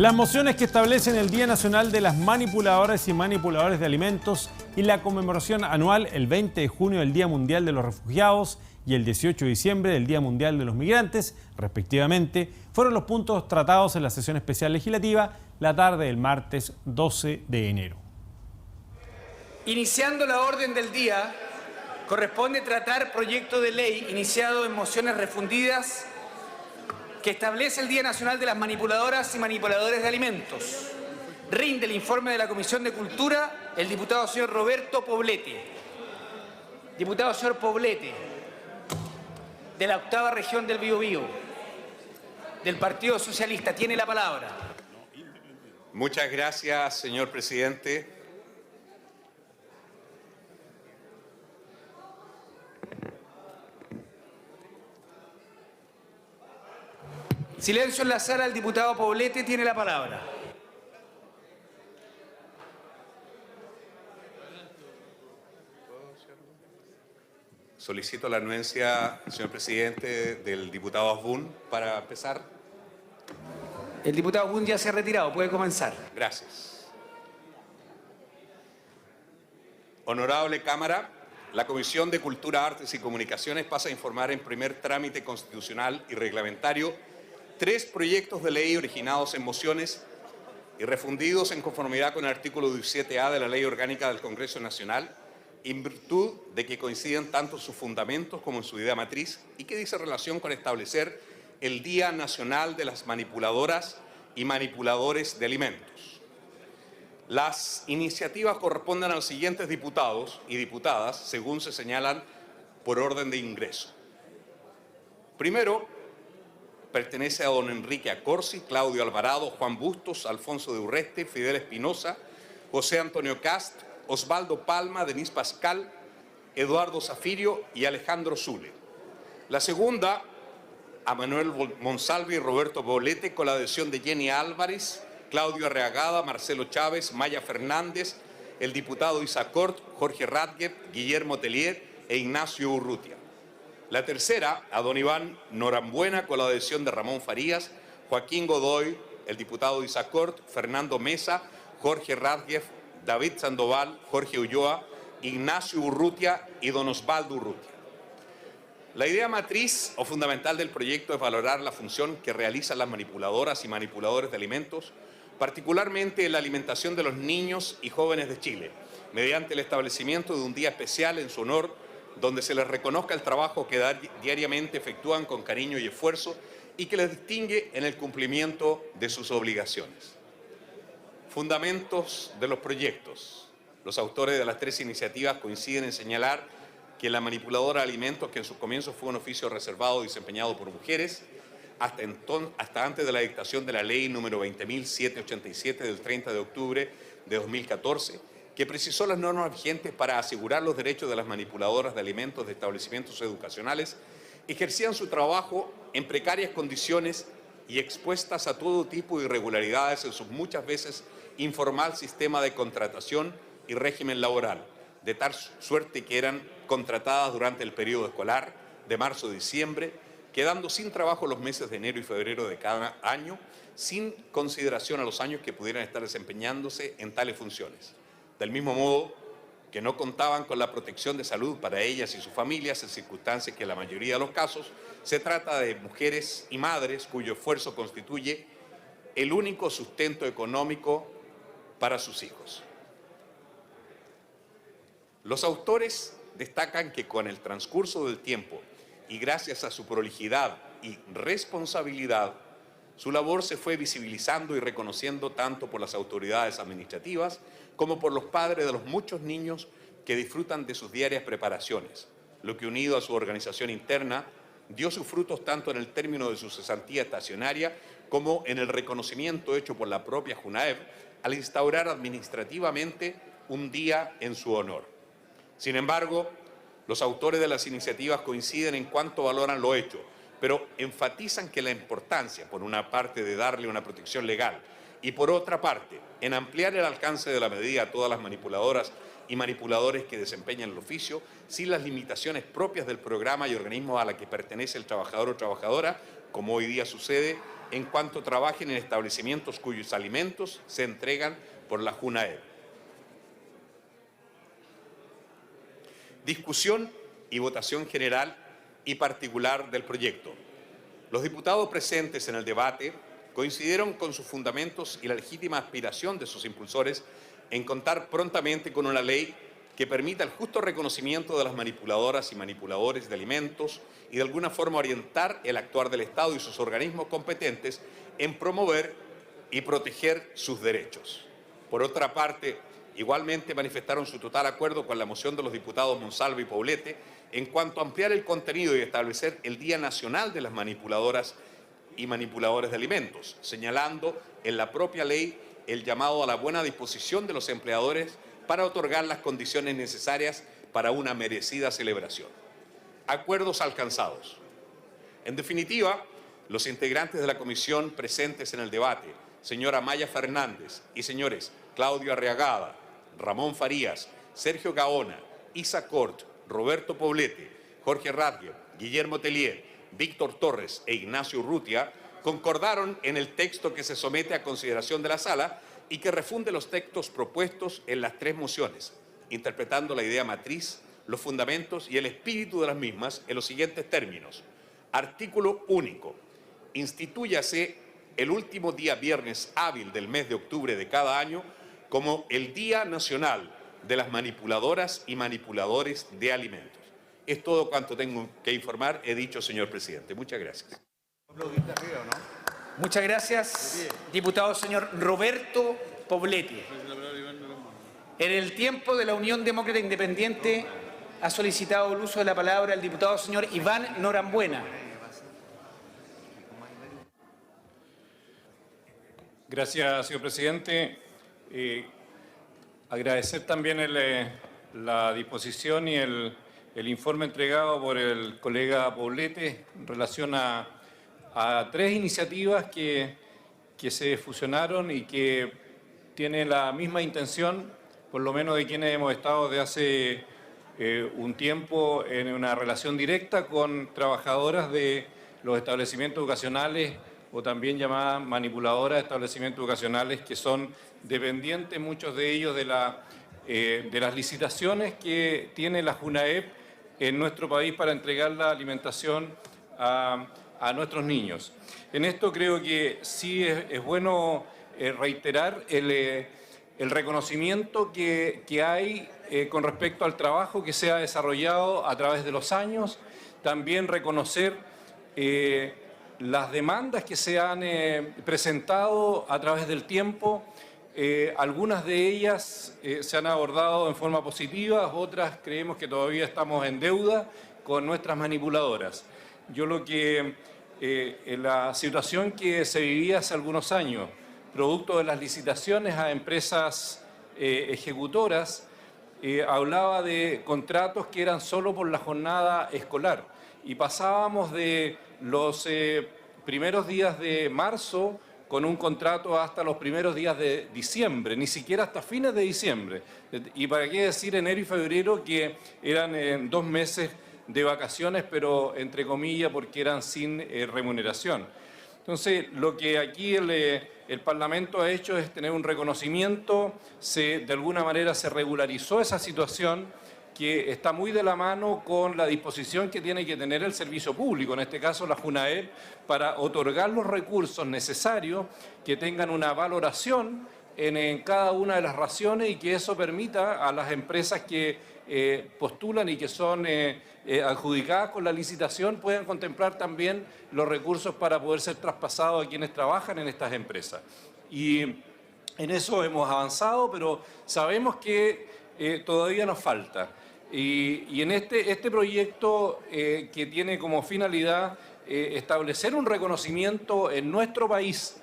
Las mociones que establecen el Día Nacional de las Manipuladoras y Manipuladores de Alimentos y la conmemoración anual el 20 de junio del Día Mundial de los Refugiados y el 18 de diciembre del Día Mundial de los Migrantes, respectivamente, fueron los puntos tratados en la sesión especial legislativa la tarde del martes 12 de enero. Iniciando la orden del día, corresponde tratar proyecto de ley iniciado en mociones refundidas que establece el Día Nacional de las Manipuladoras y Manipuladores de Alimentos. Rinde el informe de la Comisión de Cultura el diputado señor Roberto Poblete. Diputado señor Poblete, de la 8ª región del Biobío, del Partido Socialista, tiene la palabra. Muchas gracias, señor presidente. Silencio en la sala, el diputado Poblete tiene la palabra. Solicito la anuencia, señor presidente, del diputado Asbun para empezar. El diputado Asbun ya se ha retirado, puede comenzar. Gracias. Honorable Cámara, la Comisión de Cultura, Artes y Comunicaciones pasa a informar en primer trámite constitucional y reglamentario 3 proyectos de ley originados en mociones y refundidos en conformidad con el artículo 17A de la Ley Orgánica del Congreso Nacional, en virtud de que coinciden tanto en sus fundamentos como en su idea matriz y que dice relación con establecer el Día Nacional de las Manipuladoras y Manipuladores de Alimentos. Las iniciativas corresponden a los siguientes diputados y diputadas, según se señalan por orden de ingreso. Primero, pertenece a don Enrique Acorsi, Claudio Alvarado, Juan Bustos, Alfonso de Urreste, Fidel Espinosa, José Antonio Cast, Osvaldo Palma, Denise Pascal, Eduardo Zafirio y Alejandro Zule. La segunda, a Manuel Monsalve y Roberto Poblete, con la adhesión de Jenny Álvarez, Claudio Arreagada, Marcelo Chávez, Maya Fernández, el diputado Isacort, Jorge Radguet, Guillermo Tellier e Ignacio Urrutia. La tercera, a don Iván Norambuena, con la adhesión de Ramón Farías, Joaquín Godoy, el diputado Isacort, Fernando Mesa, Jorge Radguet, David Sandoval, Jorge Ulloa, Ignacio Urrutia y don Osvaldo Urrutia. La idea matriz o fundamental del proyecto es valorar la función que realizan las manipuladoras y manipuladores de alimentos, particularmente en la alimentación de los niños y jóvenes de Chile, mediante el establecimiento de un día especial en su honor, donde se les reconozca el trabajo que diariamente efectúan con cariño y esfuerzo y que les distingue en el cumplimiento de sus obligaciones. Fundamentos de los proyectos. Los autores de las 3 iniciativas coinciden en señalar que la manipuladora de alimentos, que en sus comienzos fue un oficio reservado y desempeñado por mujeres, hasta antes de la dictación de la ley número 20.787 del 30 de octubre de 2014, que precisó las normas vigentes para asegurar los derechos de las manipuladoras de alimentos de establecimientos educacionales, ejercían su trabajo en precarias condiciones y expuestas a todo tipo de irregularidades en su muchas veces informal sistema de contratación y régimen laboral, de tal suerte que eran contratadas durante el periodo escolar de marzo a diciembre, quedando sin trabajo los meses de enero y febrero de cada año, sin consideración a los años que pudieran estar desempeñándose en tales funciones. Del mismo modo que no contaban con la protección de salud para ellas y sus familias, en circunstancias que en la mayoría de los casos se trata de mujeres y madres cuyo esfuerzo constituye el único sustento económico para sus hijos. Los autores destacan que con el transcurso del tiempo y gracias a su prolijidad y responsabilidad, su labor se fue visibilizando y reconociendo tanto por las autoridades administrativas como por los padres de los muchos niños que disfrutan de sus diarias preparaciones, lo que unido a su organización interna dio sus frutos tanto en el término de su cesantía estacionaria como en el reconocimiento hecho por la propia JUNAEV al instaurar administrativamente un día en su honor. Sin embargo, los autores de las iniciativas coinciden en cuanto valoran lo hecho, pero enfatizan que la importancia, por una parte, de darle una protección legal y por otra parte, en ampliar el alcance de la medida a todas las manipuladoras y manipuladores que desempeñan el oficio, sin las limitaciones propias del programa y organismo a la que pertenece el trabajador o trabajadora, como hoy día sucede, en cuanto trabajen en establecimientos cuyos alimentos se entregan por la JUNAEP. Discusión y votación general y particular del proyecto. Los diputados presentes en el debate coincidieron con sus fundamentos y la legítima aspiración de sus impulsores en contar prontamente con una ley que permita el justo reconocimiento de las manipuladoras y manipuladores de alimentos y de alguna forma orientar el actuar del Estado y sus organismos competentes en promover y proteger sus derechos. Por otra parte, igualmente manifestaron su total acuerdo con la moción de los diputados Monsalve y Poblete en cuanto a ampliar el contenido y establecer el Día Nacional de las Manipuladoras y Manipuladores de Alimentos, señalando en la propia ley el llamado a la buena disposición de los empleadores para otorgar las condiciones necesarias para una merecida celebración. Acuerdos alcanzados. En definitiva, los integrantes de la comisión presentes en el debate, señora Maya Fernández y señores Claudio Arriagada, Ramón Farías, Sergio Gaona, Isa Cort, Roberto Poblete, Jorge Ratliff, Guillermo Tellier, Víctor Torres e Ignacio Urrutia concordaron en el texto que se somete a consideración de la Sala y que refunde los textos propuestos en las tres mociones, interpretando la idea matriz, los fundamentos y el espíritu de las mismas en los siguientes términos. Artículo único. Institúyase el último día viernes hábil del mes de octubre de cada año como el Día Nacional de las Manipuladoras y Manipuladores de Alimentos. Es todo cuanto tengo que informar, he dicho, señor presidente. Muchas gracias. Muchas gracias, diputado señor Roberto Poblete. En el tiempo de la Unión Demócrata Independiente ha solicitado el uso de la palabra el diputado señor Iván Norambuena. Gracias, señor presidente. Agradecer también la disposición y el informe entregado por el colega Poblete en relación a tres iniciativas que se fusionaron y que tienen la misma intención, por lo menos de quienes hemos estado desde hace un tiempo en una relación directa con trabajadoras de los establecimientos educacionales o también llamadas manipuladoras de establecimientos educacionales que son dependientes, muchos de ellos, de las licitaciones que tiene la JUNAEP en nuestro país para entregar la alimentación a nuestros niños. En esto creo que sí es bueno reiterar el reconocimiento que hay con respecto al trabajo que se ha desarrollado a través de los años, también reconocer las demandas que se han presentado a través del tiempo. Algunas de ellas se han abordado en forma positiva, otras creemos que todavía estamos en deuda con nuestras manipuladoras. Yo la situación que se vivía hace algunos años, producto de las licitaciones a empresas ejecutoras, hablaba de contratos que eran solo por la jornada escolar y pasábamos de los primeros días de marzo con un contrato hasta los primeros días de diciembre, ni siquiera hasta fines de diciembre. Y para qué decir enero y febrero, que eran 2 meses de vacaciones, pero entre comillas porque eran sin remuneración. Entonces, lo que aquí el Parlamento ha hecho es tener un reconocimiento, de alguna manera se regularizó esa situación que está muy de la mano con la disposición que tiene que tener el servicio público, en este caso la JUNAEP, para otorgar los recursos necesarios que tengan una valoración en cada una de las raciones y que eso permita a las empresas que postulan y que son adjudicadas con la licitación puedan contemplar también los recursos para poder ser traspasados a quienes trabajan en estas empresas. Y en eso hemos avanzado, pero sabemos que todavía nos falta. Y en este proyecto que tiene como finalidad establecer un reconocimiento en nuestro país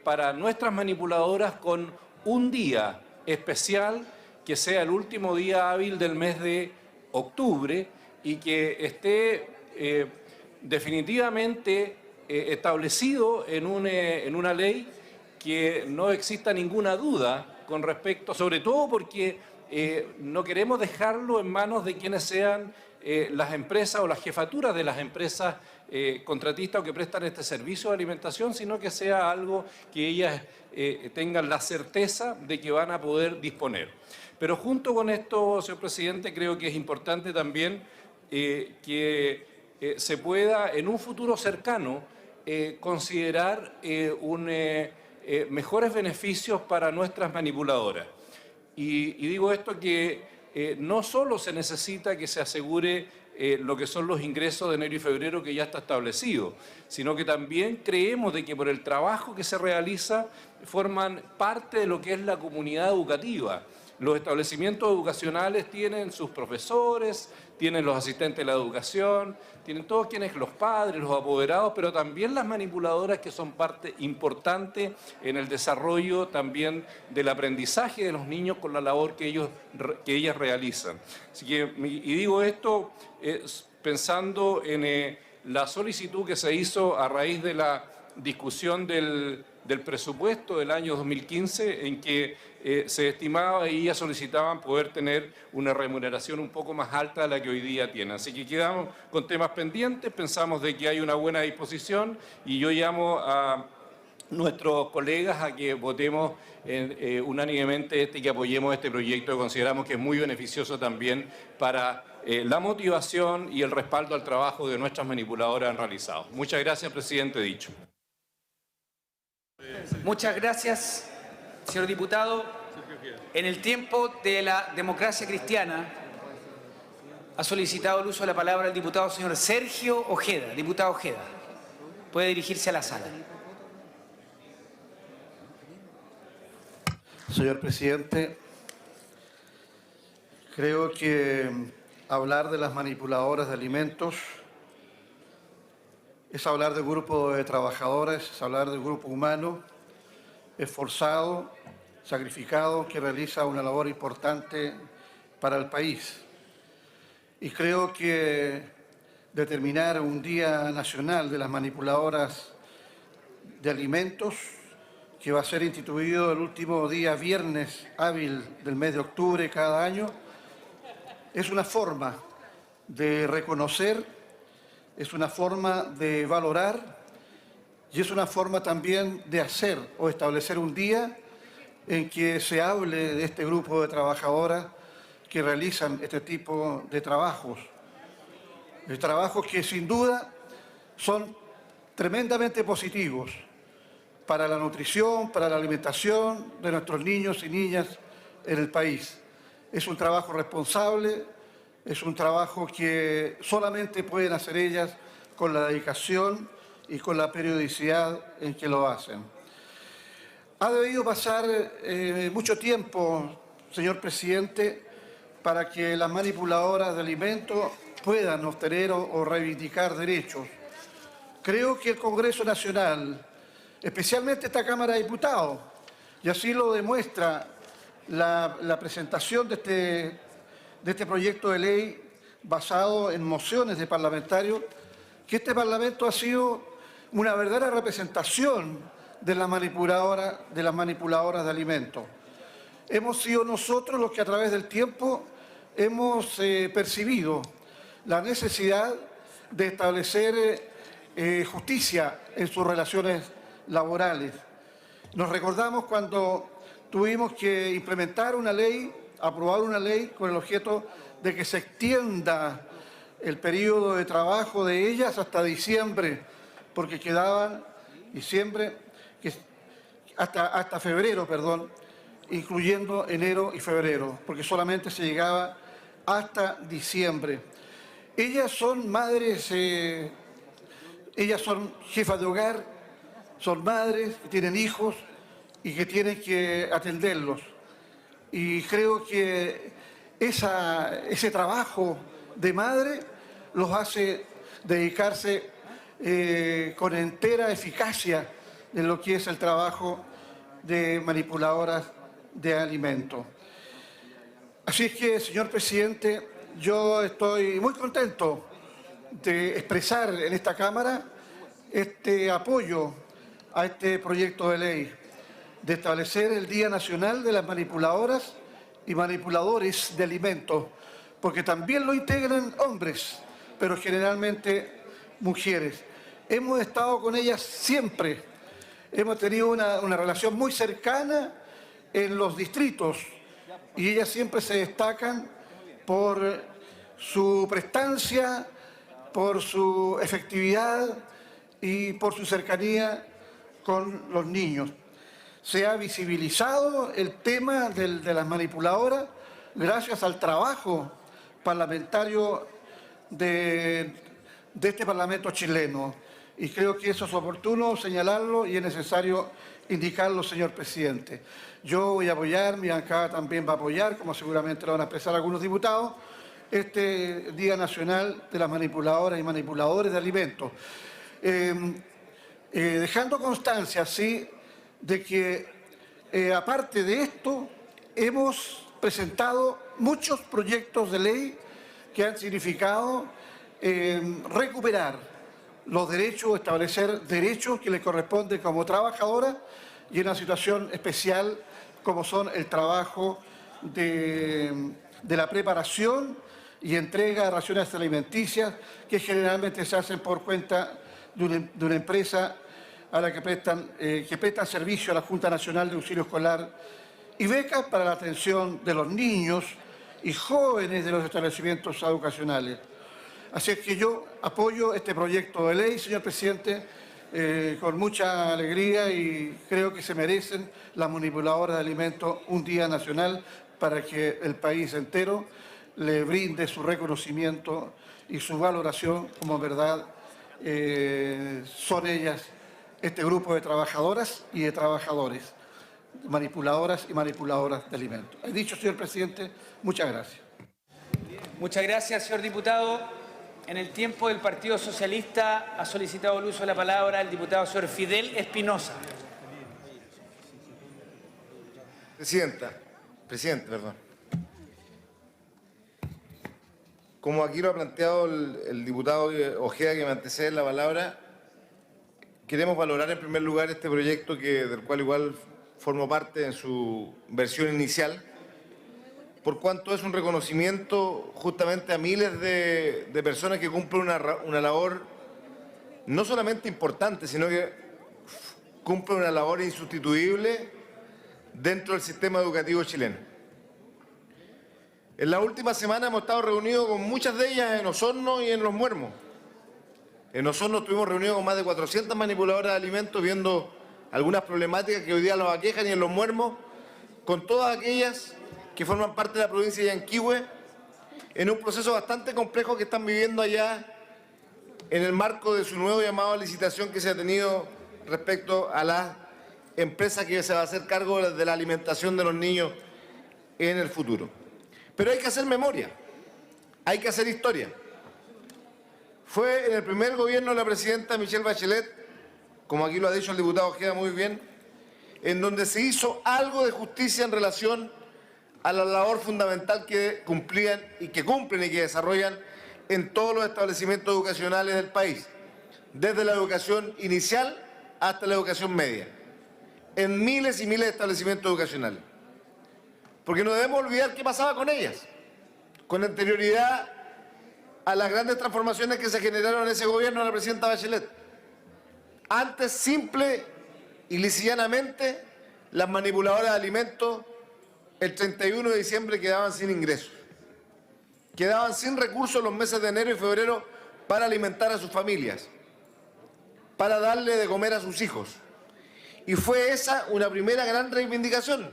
para nuestras manipuladoras con un día especial que sea el último día hábil del mes de octubre y que esté definitivamente establecido en una ley, que no exista ninguna duda con respecto, sobre todo porque no queremos dejarlo en manos de quienes sean las empresas o las jefaturas de las empresas contratistas o que prestan este servicio de alimentación, sino que sea algo que ellas tengan la certeza de que van a poder disponer. Pero junto con esto, señor presidente, creo que es importante también que se pueda en un futuro cercano considerar mejores beneficios para nuestras manipuladoras. Y digo esto que no solo se necesita que se asegure lo que son los ingresos de enero y febrero, que ya está establecido, sino que también creemos de que por el trabajo que se realiza forman parte de lo que es la comunidad educativa. Los establecimientos educacionales tienen sus profesores, tienen los asistentes de la educación, tienen todos quienes, los padres, los apoderados, pero también las manipuladoras, que son parte importante en el desarrollo también del aprendizaje de los niños con la labor que ellas realizan. Así que, y digo esto pensando en la solicitud que se hizo a raíz de la discusión del presupuesto del año 2015, en que se estimaba y ya solicitaban poder tener una remuneración un poco más alta de la que hoy día tienen. Así que quedamos con temas pendientes, pensamos de que hay una buena disposición y yo llamo a nuestros colegas a que votemos unánimemente y que apoyemos este proyecto que consideramos que es muy beneficioso también para la motivación y el respaldo al trabajo de nuestras manipuladoras han realizado. Muchas gracias, presidente. Dicho. Muchas gracias, señor diputado. En el tiempo de la democracia cristiana ha solicitado el uso de la palabra el diputado señor Sergio Ojeda. Diputado Ojeda, puede dirigirse a la sala. Señor presidente, creo que hablar de las manipuladoras de alimentos es hablar del grupo de trabajadores, es hablar del grupo humano, esforzado, sacrificado, que realiza una labor importante para el país. Y creo que determinar un Día Nacional de las Manipuladoras de Alimentos, que va a ser instituido el último día viernes hábil del mes de octubre cada año, es una forma de reconocer, es una forma de valorar y es una forma también de hacer o establecer un día en que se hable de este grupo de trabajadoras que realizan este tipo de trabajos. Trabajos que sin duda son tremendamente positivos para la nutrición, para la alimentación de nuestros niños y niñas en el país. Es un trabajo responsable, es un trabajo que solamente pueden hacer ellas con la dedicación y con la periodicidad en que lo hacen. Ha debido pasar mucho tiempo, señor presidente, para que las manipuladoras de alimentos puedan obtener o reivindicar derechos. Creo que el Congreso Nacional, especialmente esta Cámara de Diputados, y así lo demuestra la presentación de este proyecto de ley basado en mociones de parlamentarios, que este Parlamento ha sido una verdadera representación de las manipuladoras de alimentos. Hemos sido nosotros los que a través del tiempo hemos percibido la necesidad de establecer justicia en sus relaciones laborales. Nos recordamos cuando tuvimos que implementar una ley, aprobar una ley con el objeto de que se extienda el periodo de trabajo de ellas hasta diciembre, porque quedaban hasta febrero, perdón, incluyendo enero y febrero, porque solamente se llegaba hasta diciembre. Ellas son madres, ellas son jefas de hogar, son madres que tienen hijos y que tienen que atenderlos. Y creo que ese trabajo de madre los hace dedicarse con entera eficacia en lo que es el trabajo de manipuladoras de alimentos. Así es que, señor presidente, yo estoy muy contento de expresar en esta Cámara este apoyo a este proyecto de ley, de establecer el Día Nacional de las Manipuladoras y manipuladores de alimentos, porque también lo integran hombres, pero generalmente mujeres. Hemos estado con ellas siempre, hemos tenido una relación muy cercana en los distritos y ellas siempre se destacan por su prestancia, por su efectividad y por su cercanía con los niños. Se ha visibilizado el tema de las manipuladoras gracias al trabajo parlamentario de este Parlamento chileno. Y creo que eso es oportuno señalarlo y es necesario indicarlo, señor presidente. Yo voy a apoyar, mi bancada también va a apoyar, como seguramente lo van a expresar algunos diputados, este Día Nacional de las Manipuladoras y Manipuladores de Alimentos. Dejando constancia, sí, de que aparte de esto, hemos presentado muchos proyectos de ley que han significado recuperar los derechos, establecer derechos que le corresponden como trabajadora y en una situación especial como son el trabajo de la preparación y entrega de raciones alimenticias que generalmente se hacen por cuenta de una empresa a la que prestan servicio a la Junta Nacional de Auxilio Escolar y becas para la atención de los niños y jóvenes de los establecimientos educacionales. Así es que yo apoyo este proyecto de ley, señor presidente, con mucha alegría y creo que se merecen las manipuladoras de alimentos un día nacional para que el país entero le brinde su reconocimiento y su valoración como en verdad son ellas, este grupo de trabajadoras y de trabajadores, manipuladoras y manipuladoras de alimentos. He dicho, señor presidente, muchas gracias. Muchas gracias, señor diputado. En el tiempo del Partido Socialista ha solicitado el uso de la palabra el diputado señor Fidel Espinosa. Presidente, perdón. Como aquí lo ha planteado el diputado Ojeda, que me antecede en la palabra, queremos valorar en primer lugar este proyecto del cual igual formo parte en su versión inicial, por cuanto es un reconocimiento justamente a miles de personas que cumplen una labor no solamente importante, sino que cumplen una labor insustituible dentro del sistema educativo chileno. En la última semana hemos estado reunidos con muchas de ellas en Osorno y en Los Muermos. En Osorno estuvimos reunidos con más de 400 manipuladoras de alimentos viendo algunas problemáticas que hoy día nos aquejan, y en Los Muermos con todas aquellas que forman parte de la provincia de Yanquihue, en un proceso bastante complejo que están viviendo allá en el marco de su nuevo llamado a licitación que se ha tenido respecto a la empresa que se va a hacer cargo de la alimentación de los niños en el futuro. Pero hay que hacer memoria, hay que hacer historia. Fue en el primer gobierno de la presidenta Michelle Bachelet, como aquí lo ha dicho el diputado Ojeda muy bien, en donde se hizo algo de justicia en relación a la labor fundamental que cumplían y que cumplen y que desarrollan en todos los establecimientos educacionales del país, desde la educación inicial hasta la educación media, en miles y miles de establecimientos educacionales. Porque no debemos olvidar qué pasaba con ellas, con anterioridad a las grandes transformaciones que se generaron en ese gobierno de la presidenta Bachelet. Antes, simple y lisillanamente, las manipuladoras de alimentos el 31 de diciembre quedaban sin ingresos, quedaban sin recursos los meses de enero y febrero para alimentar a sus familias, para darle de comer a sus hijos. Y fue esa una primera gran reivindicación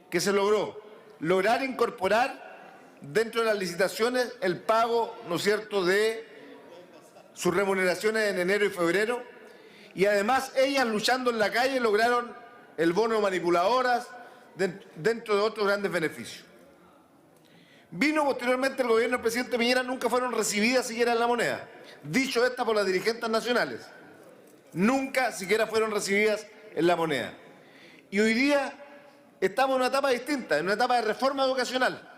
que se lograr incorporar dentro de las licitaciones el pago, ¿no es cierto?, de sus remuneraciones en enero y febrero, y además ellas luchando en la calle lograron el bono de manipuladoras, dentro de otros grandes beneficios. Vino posteriormente el gobierno del presidente Piñera, nunca fueron recibidas siquiera en la moneda. Dicho esta por las dirigentes nacionales, nunca siquiera fueron recibidas en la moneda. Y hoy día estamos en una etapa distinta, en una etapa de reforma educacional.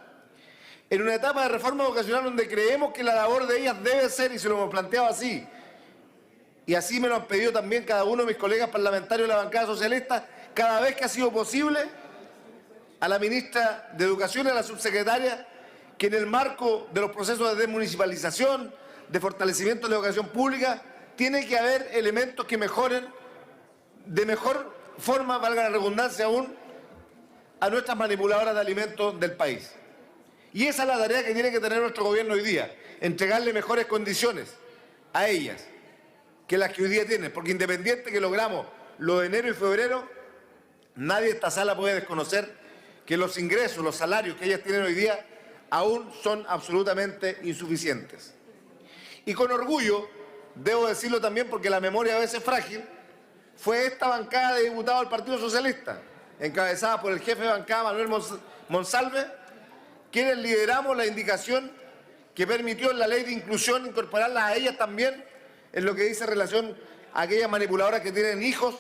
En una etapa de reforma educacional donde creemos que la labor de ellas debe ser, y se lo hemos planteado así, y así me lo han pedido también cada uno de mis colegas parlamentarios de la bancada socialista, cada vez que ha sido posible, a la ministra de Educación y a la subsecretaria que en el marco de los procesos de desmunicipalización, de fortalecimiento de la educación pública, tiene que haber elementos que mejoren de mejor forma, valga la redundancia aún, a nuestras manipuladoras de alimentos del país. Y esa es la tarea que tiene que tener nuestro gobierno hoy día, entregarle mejores condiciones a ellas que las que hoy día tienen, porque independiente que logramos lo de enero y febrero, nadie en esta sala puede desconocer que los ingresos, los salarios que ellas tienen hoy día aún son absolutamente insuficientes. Y con orgullo, debo decirlo también porque la memoria a veces es frágil, fue esta bancada de diputados del Partido Socialista, encabezada por el jefe de bancada Manuel Monsalve, quienes lideramos la indicación que permitió en la ley de inclusión incorporarlas a ellas también en lo que dice relación a aquellas manipuladoras que tienen hijos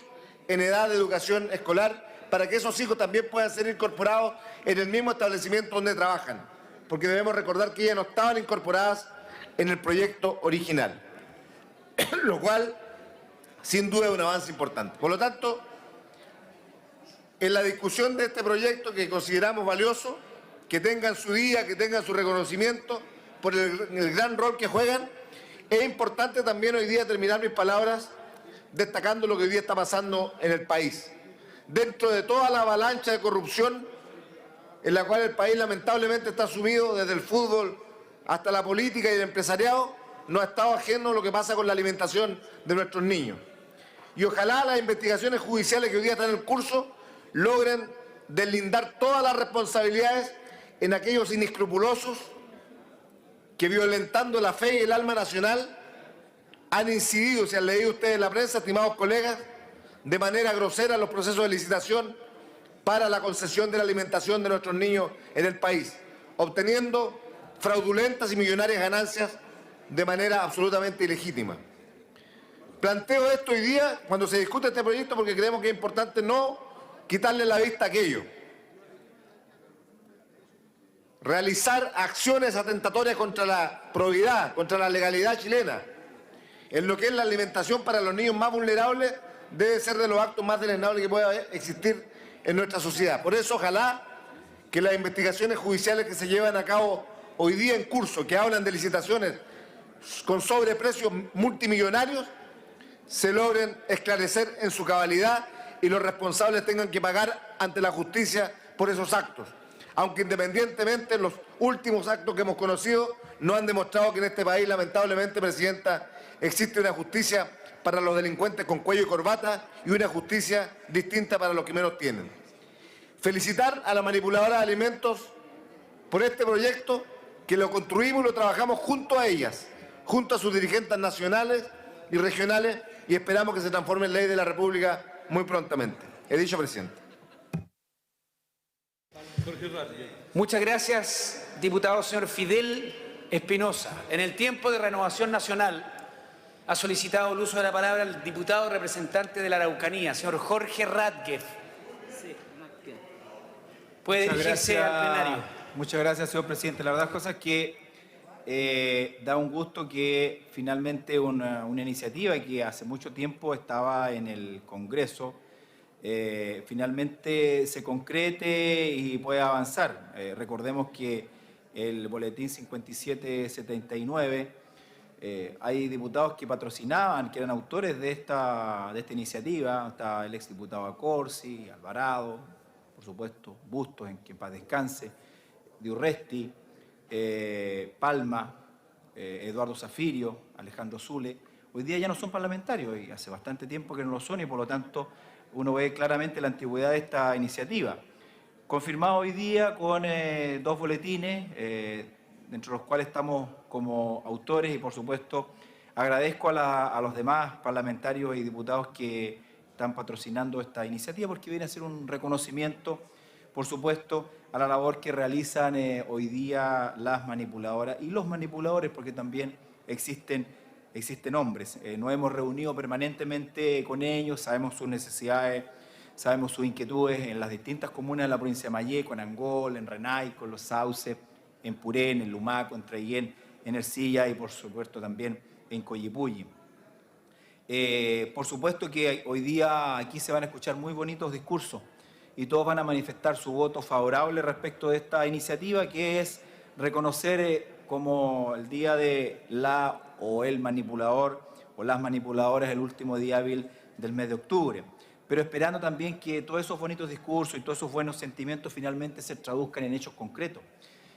en edad de educación escolar, para que esos hijos también puedan ser incorporados en el mismo establecimiento donde trabajan, porque debemos recordar que ellas no estaban incorporadas en el proyecto original, lo cual sin duda es un avance importante. Por lo tanto, en la discusión de este proyecto que consideramos valioso, que tengan su día, que tengan su reconocimiento por el gran rol que juegan, es importante también hoy día terminar mis palabras destacando lo que hoy día está pasando en el país. Dentro de toda la avalancha de corrupción en la cual el país lamentablemente está sumido, desde el fútbol hasta la política y el empresariado, no ha estado ajeno lo que pasa con la alimentación de nuestros niños. Y ojalá las investigaciones judiciales que hoy día están en curso logren deslindar todas las responsabilidades en aquellos inescrupulosos que, violentando la fe y el alma nacional, han incidido, si han leído ustedes en la prensa, estimados colegas, de manera grosera en los procesos de licitación para la concesión de la alimentación de nuestros niños en el país, obteniendo fraudulentas y millonarias ganancias de manera absolutamente ilegítima. Planteo esto hoy día cuando se discute este proyecto porque creemos que es importante no quitarle la vista a aquello. Realizar acciones atentatorias contra la probidad, contra la legalidad chilena, en lo que es la alimentación para los niños más vulnerables, debe ser de los actos más deleznables que pueda existir en nuestra sociedad. Por eso, ojalá que las investigaciones judiciales que se llevan a cabo hoy día en curso, que hablan de licitaciones con sobreprecios multimillonarios, se logren esclarecer en su cabalidad y los responsables tengan que pagar ante la justicia por esos actos. Aunque independientemente los últimos actos que hemos conocido no han demostrado que en este país, lamentablemente, Presidenta, existe una justicia para los delincuentes con cuello y corbata y una justicia distinta para los que menos tienen. Felicitar a la manipuladora de alimentos por este proyecto, que lo construimos y lo trabajamos junto a ellas, junto a sus dirigentes nacionales y regionales, y esperamos que se transforme en ley de la República muy prontamente. He dicho, Presidente. Muchas gracias, diputado señor Fidel Espinosa. En el tiempo de Renovación Nacional ha solicitado el uso de la palabra el diputado representante de la Araucanía, señor Jorge Radgef. Puede dirigirse al plenario. Muchas gracias, señor presidente. La verdad es que da un gusto que finalmente una iniciativa que hace mucho tiempo estaba en el Congreso finalmente se concrete y pueda avanzar. Recordemos que el boletín 5779, hay diputados que patrocinaban, que eran autores de esta iniciativa. Está el exdiputado Accorsi, Alvarado, por supuesto, Bustos, en que en paz descanse, de Urresti, Palma, Eduardo Zafirio, Alejandro Zule. Hoy día ya no son parlamentarios y hace bastante tiempo que no lo son, y por lo tanto uno ve claramente la antigüedad de esta iniciativa. Confirmado hoy día con 2 boletines, dentro de los cuales estamos como autores, y por supuesto agradezco a los demás parlamentarios y diputados que están patrocinando esta iniciativa, porque viene a ser un reconocimiento, por supuesto, a la labor que realizan hoy día las manipuladoras y los manipuladores, porque también existen hombres. Nos hemos reunido permanentemente con ellos, sabemos sus necesidades, sabemos sus inquietudes en las distintas comunas de la provincia de Malleco, en Angol, en Renaico, en Los Sauces, en Purén, en Lumaco, en Traiguén, en Ercilla y por supuesto también en Coyipulli. Por supuesto que hoy día aquí se van a escuchar muy bonitos discursos y todos van a manifestar su voto favorable respecto de esta iniciativa, que es reconocer como el día de la o el manipulador o las manipuladoras el último día hábil del mes de octubre. Pero esperando también que todos esos bonitos discursos y todos esos buenos sentimientos finalmente se traduzcan en hechos concretos,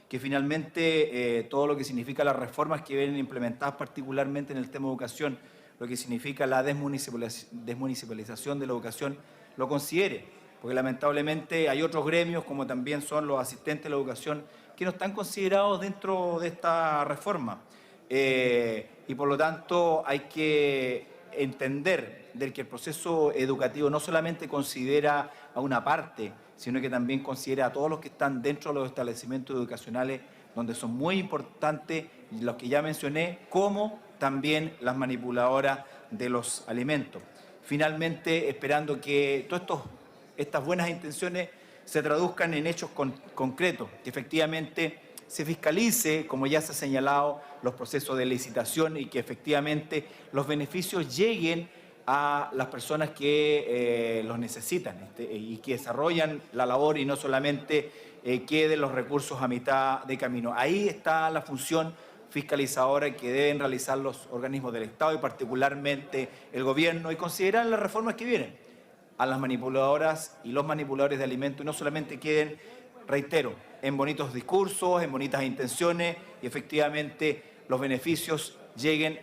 que finalmente todo lo que significa las reformas que vienen implementadas particularmente en el tema de educación, lo que significa la desmunicipalización de la educación, lo considere, porque lamentablemente hay otros gremios, como también son los asistentes de la educación, que no están considerados dentro de esta reforma. Y por lo tanto hay que entender de que el proceso educativo no solamente considera a una parte, sino que también considera a todos los que están dentro de los establecimientos educacionales, donde son muy importantes los que ya mencioné, como también las manipuladoras de los alimentos. Finalmente, esperando que todas estas buenas intenciones se traduzcan en hechos concretos, que efectivamente se fiscalice, como ya se ha señalado, los procesos de licitación y que efectivamente los beneficios lleguen a las personas que los necesitan y que desarrollan la labor y no solamente queden los recursos a mitad de camino. Ahí está la función fiscalizadora que deben realizar los organismos del Estado y particularmente el gobierno y considerar las reformas que vienen a las manipuladoras y los manipuladores de alimentos y no solamente queden, reitero, en bonitos discursos, en bonitas intenciones y efectivamente los beneficios lleguen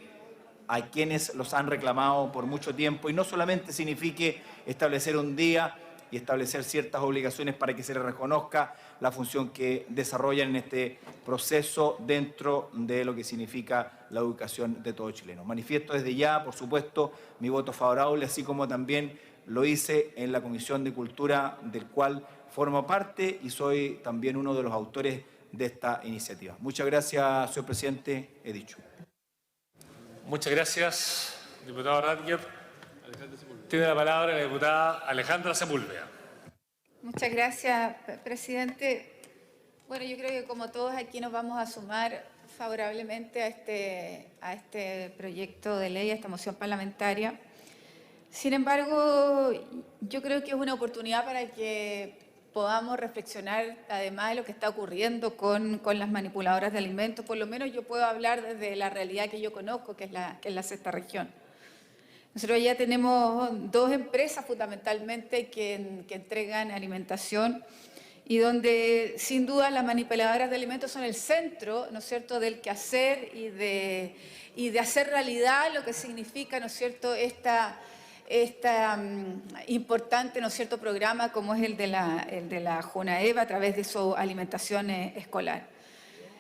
a quienes los han reclamado por mucho tiempo y no solamente signifique establecer un día y establecer ciertas obligaciones para que se les reconozca la función que desarrollan en este proceso dentro de lo que significa la educación de todo chileno. Manifiesto desde ya, por supuesto, mi voto favorable, así como también lo hice en la Comisión de Cultura, del cual formo parte y soy también uno de los autores de esta iniciativa. Muchas gracias, señor presidente. He dicho. Muchas gracias, diputado Radger. Tiene la palabra la diputada Alejandra Sepúlveda. Muchas gracias, presidente. Bueno, yo creo que como todos aquí nos vamos a sumar favorablemente a este proyecto de ley, a esta moción parlamentaria. Sin embargo, yo creo que es una oportunidad para que podamos reflexionar, además de lo que está ocurriendo con las manipuladoras de alimentos. Por lo menos yo puedo hablar desde la realidad que yo conozco, que es la sexta región. Nosotros ya tenemos dos empresas fundamentalmente que entregan alimentación y donde sin duda las manipuladoras de alimentos son el centro, ¿no es cierto?, del quehacer y de hacer realidad lo que significa, ¿no es cierto?, esta importante, ¿no es cierto?, programa como es el de la JUNAEV a través de su alimentación escolar.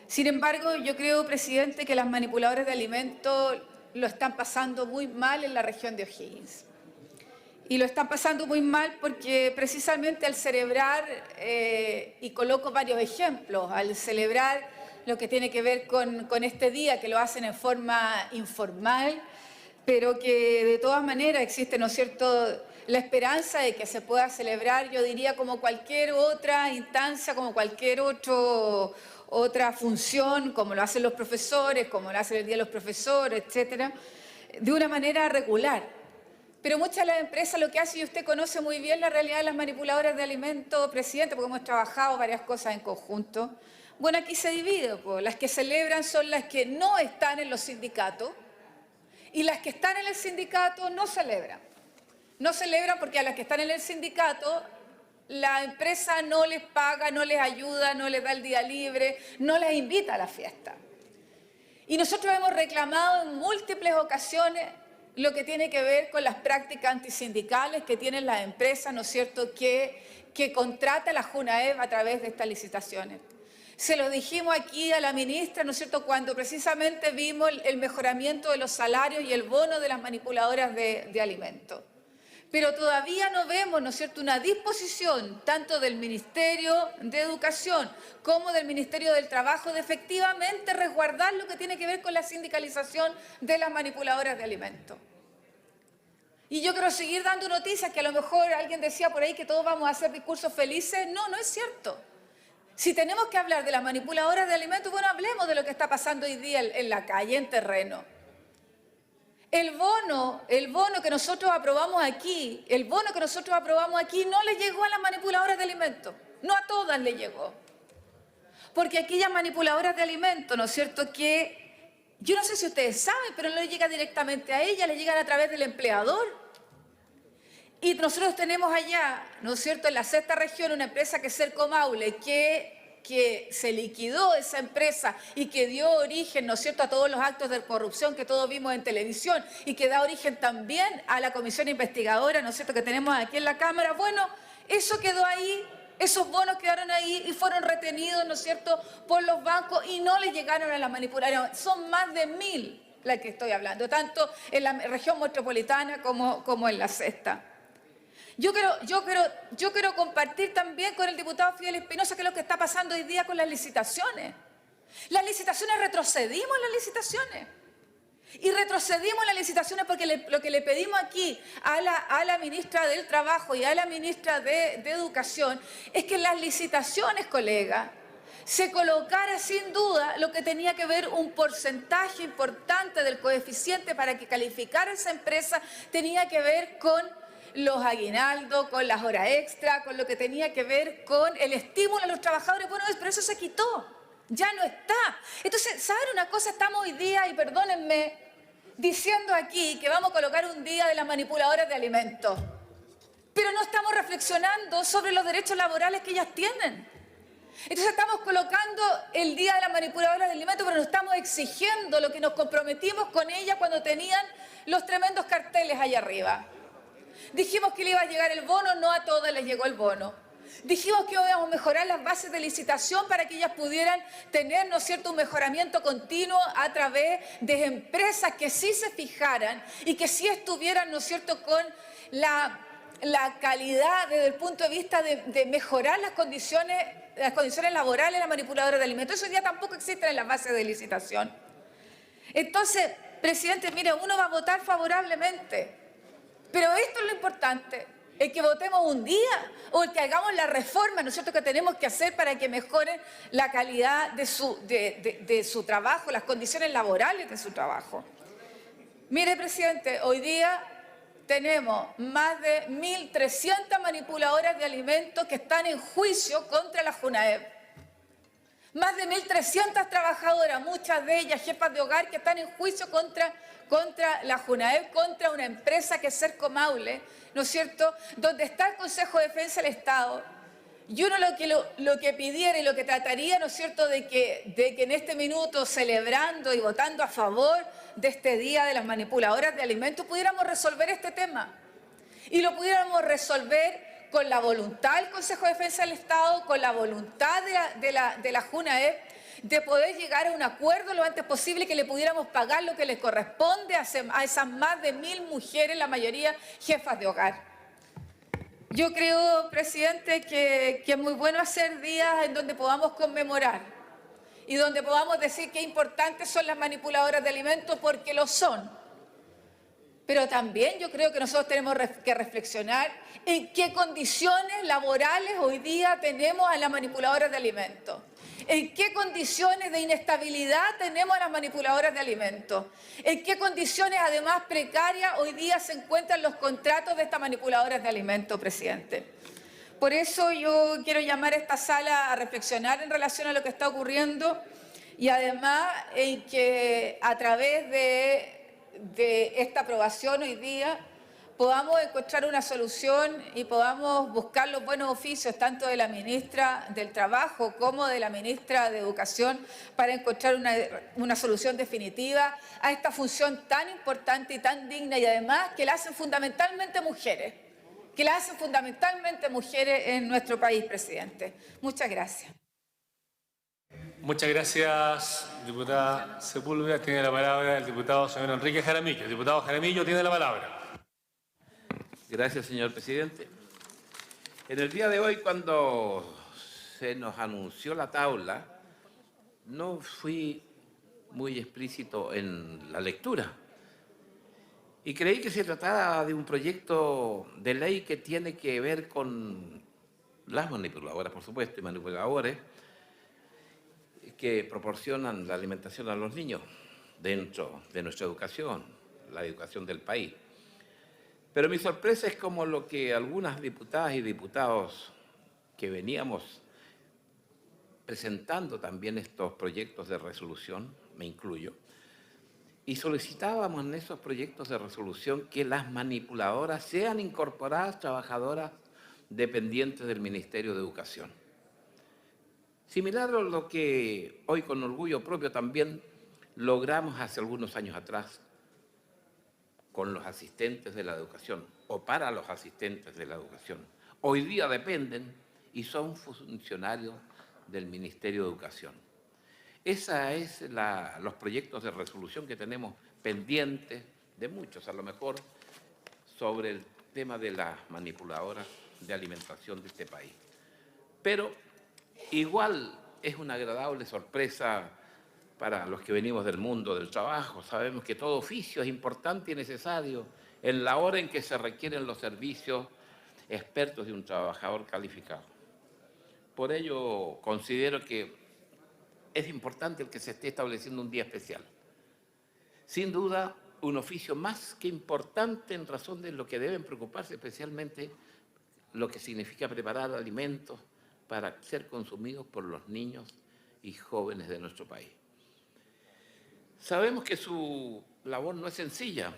Sin embargo, yo creo, presidente, que las manipuladoras de alimentos lo están pasando muy mal en la región de O'Higgins. Y lo están pasando muy mal porque precisamente al celebrar, y coloco varios ejemplos, al celebrar lo que tiene que ver con este día, que lo hacen en forma informal, pero que de todas maneras existe, ¿no es cierto?, la esperanza de que se pueda celebrar, yo diría, como cualquier otra instancia, como cualquier otra función, como lo hacen los profesores, como lo hacen el Día de los Profesores, etcétera, de una manera regular. Pero muchas de las empresas lo que hacen, y usted conoce muy bien la realidad de las manipuladoras de alimentos, presidente, porque hemos trabajado varias cosas en conjunto. Bueno, aquí se divide, pues. Las que celebran son las que no están en los sindicatos y las que están en el sindicato no celebran. No celebran porque a las que están en el sindicato la empresa no les paga, no les ayuda, no les da el día libre, no les invita a la fiesta. Y nosotros hemos reclamado en múltiples ocasiones lo que tiene que ver con las prácticas antisindicales que tienen las empresas, ¿no es cierto?, que contrata la JUNAEV a través de estas licitaciones. Se lo dijimos aquí a la ministra, ¿no es cierto?, cuando precisamente vimos el mejoramiento de los salarios y el bono de las manipuladoras de alimentos. Pero todavía no vemos, ¿no es cierto?, una disposición tanto del Ministerio de Educación como del Ministerio del Trabajo de efectivamente resguardar lo que tiene que ver con la sindicalización de las manipuladoras de alimentos. Y yo quiero seguir dando noticias que a lo mejor alguien decía por ahí que todos vamos a hacer discursos felices. No, no es cierto. Si tenemos que hablar de las manipuladoras de alimentos, bueno, hablemos de lo que está pasando hoy día en la calle, en terreno. El bono que nosotros aprobamos aquí, no le llegó a las manipuladoras de alimentos. No a todas le llegó. Porque aquellas manipuladoras de alimentos, ¿no es cierto?, que yo no sé si ustedes saben, pero no le llega directamente a ellas, le llegan a través del empleador. Y nosotros tenemos allá, ¿no es cierto?, en la sexta región, una empresa que es Cerco Maule, que se liquidó esa empresa y que dio origen, ¿no es cierto?, a todos los actos de corrupción que todos vimos en televisión y que da origen también a la comisión investigadora, ¿no es cierto?, que tenemos aquí en la Cámara. Bueno, eso quedó ahí, esos bonos quedaron ahí y fueron retenidos, ¿no es cierto?, por los bancos y no le llegaron a la manipulación. Son más de 1000 las que estoy hablando, tanto en la región metropolitana como en la sexta. Yo quiero compartir también con el diputado Fidel Espinosa qué es lo que está pasando hoy día con las licitaciones. Las licitaciones, retrocedimos en las licitaciones. Y retrocedimos en las licitaciones porque lo que le pedimos aquí a la ministra del Trabajo y a la ministra de Educación es que en las licitaciones, colega, se colocara sin duda lo que tenía que ver un porcentaje importante del coeficiente para que calificara esa empresa, tenía que ver con los aguinaldos, con las horas extra, con lo que tenía que ver con el estímulo a los trabajadores. Bueno, pero eso se quitó, ya no está. Entonces, ¿saben una cosa? Estamos hoy día, y perdónenme, diciendo aquí que vamos a colocar un día de las manipuladoras de alimentos, pero no estamos reflexionando sobre los derechos laborales que ellas tienen. Entonces estamos colocando el día de las manipuladoras de alimentos, pero no estamos exigiendo lo que nos comprometimos con ellas cuando tenían los tremendos carteles allá arriba. Dijimos que le iba a llegar el bono, no a todas les llegó el bono. Dijimos que íbamos a mejorar las bases de licitación para que ellas pudieran tener, ¿no es cierto?, un mejoramiento continuo a través de empresas que sí se fijaran y que sí estuvieran, ¿no es cierto?, con la calidad desde el punto de vista de mejorar las condiciones laborales de la manipuladora de alimentos. Eso hoy día tampoco existe en las bases de licitación. Entonces, presidente, mire, uno va a votar favorablemente. Pero esto es lo importante, el que votemos un día o el que hagamos la reforma, ¿no es cierto?, que tenemos que hacer para que mejoren la calidad de su trabajo, las condiciones laborales de su trabajo. Mire, presidente, hoy día tenemos más de 1.300 manipuladoras de alimentos que están en juicio contra la JUNAEV. Más de 1.300 trabajadoras, muchas de ellas jefas de hogar, que están en juicio contra la JUNAEV, contra una empresa que es Cerco Maule, ¿no es cierto?, donde está el Consejo de Defensa del Estado. Y uno lo que pidiera y lo que trataría, ¿no es cierto?, de que en este minuto, celebrando y votando a favor de este día de las manipuladoras de alimentos, pudiéramos resolver este tema. Y lo pudiéramos resolver con la voluntad del Consejo de Defensa del Estado, con la voluntad de la JUNAEV, de poder llegar a un acuerdo lo antes posible, que le pudiéramos pagar lo que les corresponde a esas más de 1000 mujeres, la mayoría jefas de hogar. Yo creo, presidente, que es muy bueno hacer días en donde podamos conmemorar y donde podamos decir qué importantes son las manipuladoras de alimentos, porque lo son. Pero también yo creo que nosotros tenemos que reflexionar en qué condiciones laborales hoy día tenemos a las manipuladoras de alimentos. ¿En qué condiciones de inestabilidad tenemos a las manipuladoras de alimentos? ¿En qué condiciones, además precarias, hoy día se encuentran los contratos de estas manipuladoras de alimentos, presidente? Por eso yo quiero llamar a esta sala a reflexionar en relación a lo que está ocurriendo y además en que a través de esta aprobación hoy día podamos encontrar una solución y podamos buscar los buenos oficios tanto de la ministra del Trabajo como de la ministra de Educación para encontrar una solución definitiva a esta función tan importante y tan digna, y además que la hacen fundamentalmente mujeres, en nuestro país, presidente. Muchas gracias. Muchas gracias, diputada Sepúlveda. Tiene la palabra el diputado señor Enrique Jaramillo. El diputado Jaramillo tiene la palabra. Gracias, señor presidente. En el día de hoy, cuando se nos anunció la tabla, no fui muy explícito en la lectura. Y creí que se trataba de un proyecto de ley que tiene que ver con las manipuladoras, por supuesto, y manipuladores que proporcionan la alimentación a los niños dentro de nuestra educación la educación del país. Pero mi sorpresa es como lo que algunas diputadas y diputados que veníamos presentando también estos proyectos de resolución, me incluyo, y solicitábamos en esos proyectos de resolución que las manipuladoras sean incorporadas trabajadoras dependientes del Ministerio de Educación. Similar a lo que hoy con orgullo propio también logramos hace algunos años atrás con los asistentes de la educación o para los asistentes de la educación. Hoy día dependen y son funcionarios del Ministerio de Educación. Esos son los proyectos de resolución que tenemos pendientes, de muchos a lo mejor, sobre el tema de las manipuladoras de alimentación de este país. Pero igual es una agradable sorpresa para los que venimos del mundo del trabajo. Sabemos que todo oficio es importante y necesario en la hora en que se requieren los servicios expertos de un trabajador calificado. Por ello, considero que es importante el que se esté estableciendo un día especial. Sin duda, un oficio más que importante en razón de lo que deben preocuparse, especialmente lo que significa preparar alimentos para ser consumidos por los niños y jóvenes de nuestro país. Sabemos que su labor no es sencilla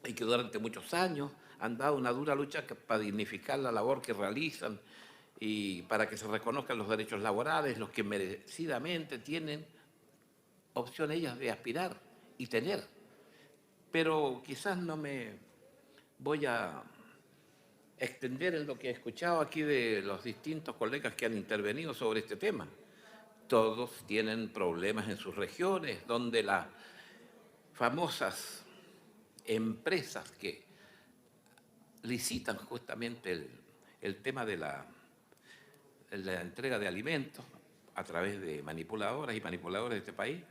y que durante muchos años han dado una dura lucha para dignificar la labor que realizan y para que se reconozcan los derechos laborales, los que merecidamente tienen opción ellas de aspirar y tener. Pero quizás no me voy a extender en lo que he escuchado aquí de los distintos colegas que han intervenido sobre este tema. Todos tienen problemas en sus regiones, donde las famosas empresas que licitan justamente el tema de la entrega de alimentos a través de manipuladoras y manipuladores de este país,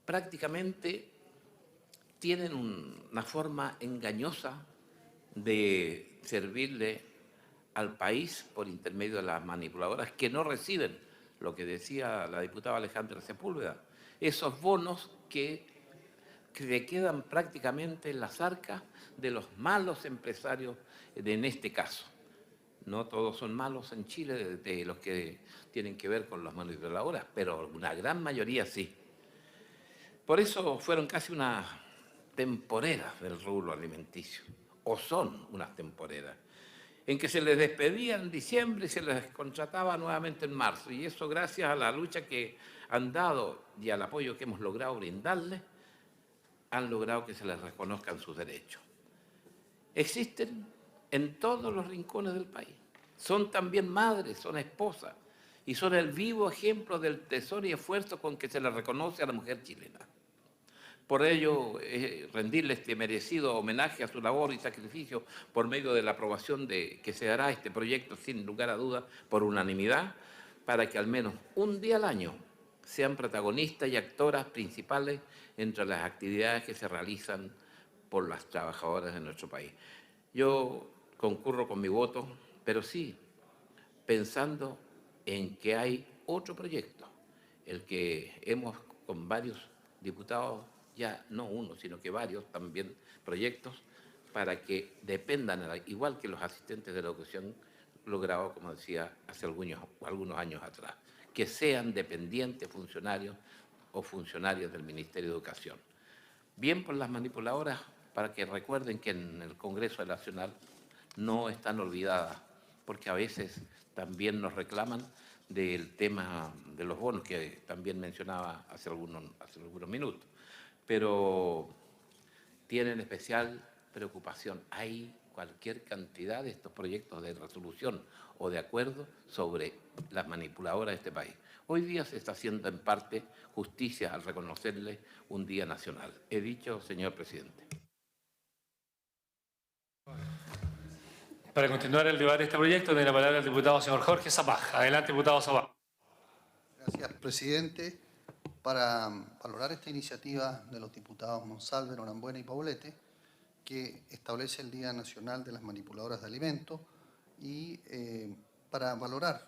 prácticamente tienen una forma engañosa de servirle al país por intermedio de las manipuladoras que no reciben, lo que decía la diputada Alejandra Sepúlveda, esos bonos que le quedan prácticamente en las arcas de los malos empresarios en este caso. No todos son malos en Chile, de los que tienen que ver con las manipuladoras, pero una gran mayoría sí. Por eso fueron casi unas temporeras del rubro alimenticio, o son unas temporeras, en que se les despedía en diciembre y se les contrataba nuevamente en marzo. Y eso gracias a la lucha que han dado y al apoyo que hemos logrado brindarles, han logrado que se les reconozcan sus derechos. Existen en todos los rincones del país. Son también madres, son esposas y son el vivo ejemplo del tesón y esfuerzo con que se le reconoce a la mujer chilena. Por ello, rendirle este merecido homenaje a su labor y sacrificio por medio de la aprobación de que se hará este proyecto, sin lugar a dudas, por unanimidad, para que al menos un día al año sean protagonistas y actoras principales entre las actividades que se realizan por las trabajadoras de nuestro país. Yo concurro con mi voto, pero sí pensando en que hay otro proyecto, el que hemos con varios diputados, ya no uno, sino que varios también proyectos, para que dependan, igual que los asistentes de la educación, logrado, como decía, hace algunos años atrás, que sean dependientes funcionarios o funcionarias del Ministerio de Educación. Bien por las manipuladoras, para que recuerden que en el Congreso Nacional no están olvidadas, porque a veces también nos reclaman del tema de los bonos, que también mencionaba hace algunos minutos, pero tienen especial preocupación. Hay cualquier cantidad de estos proyectos de resolución o de acuerdo sobre las manipuladoras de este país. Hoy día se está haciendo en parte justicia al reconocerle un día nacional. He dicho, señor presidente. Para continuar el debate de este proyecto, tiene la palabra el diputado señor Jorge Zapag. Adelante, diputado Zapag. Gracias, presidente. Para valorar esta iniciativa de los diputados Monsalve, Norambuena y Poblete, que establece el Día Nacional de las Manipuladoras de Alimentos, y para valorar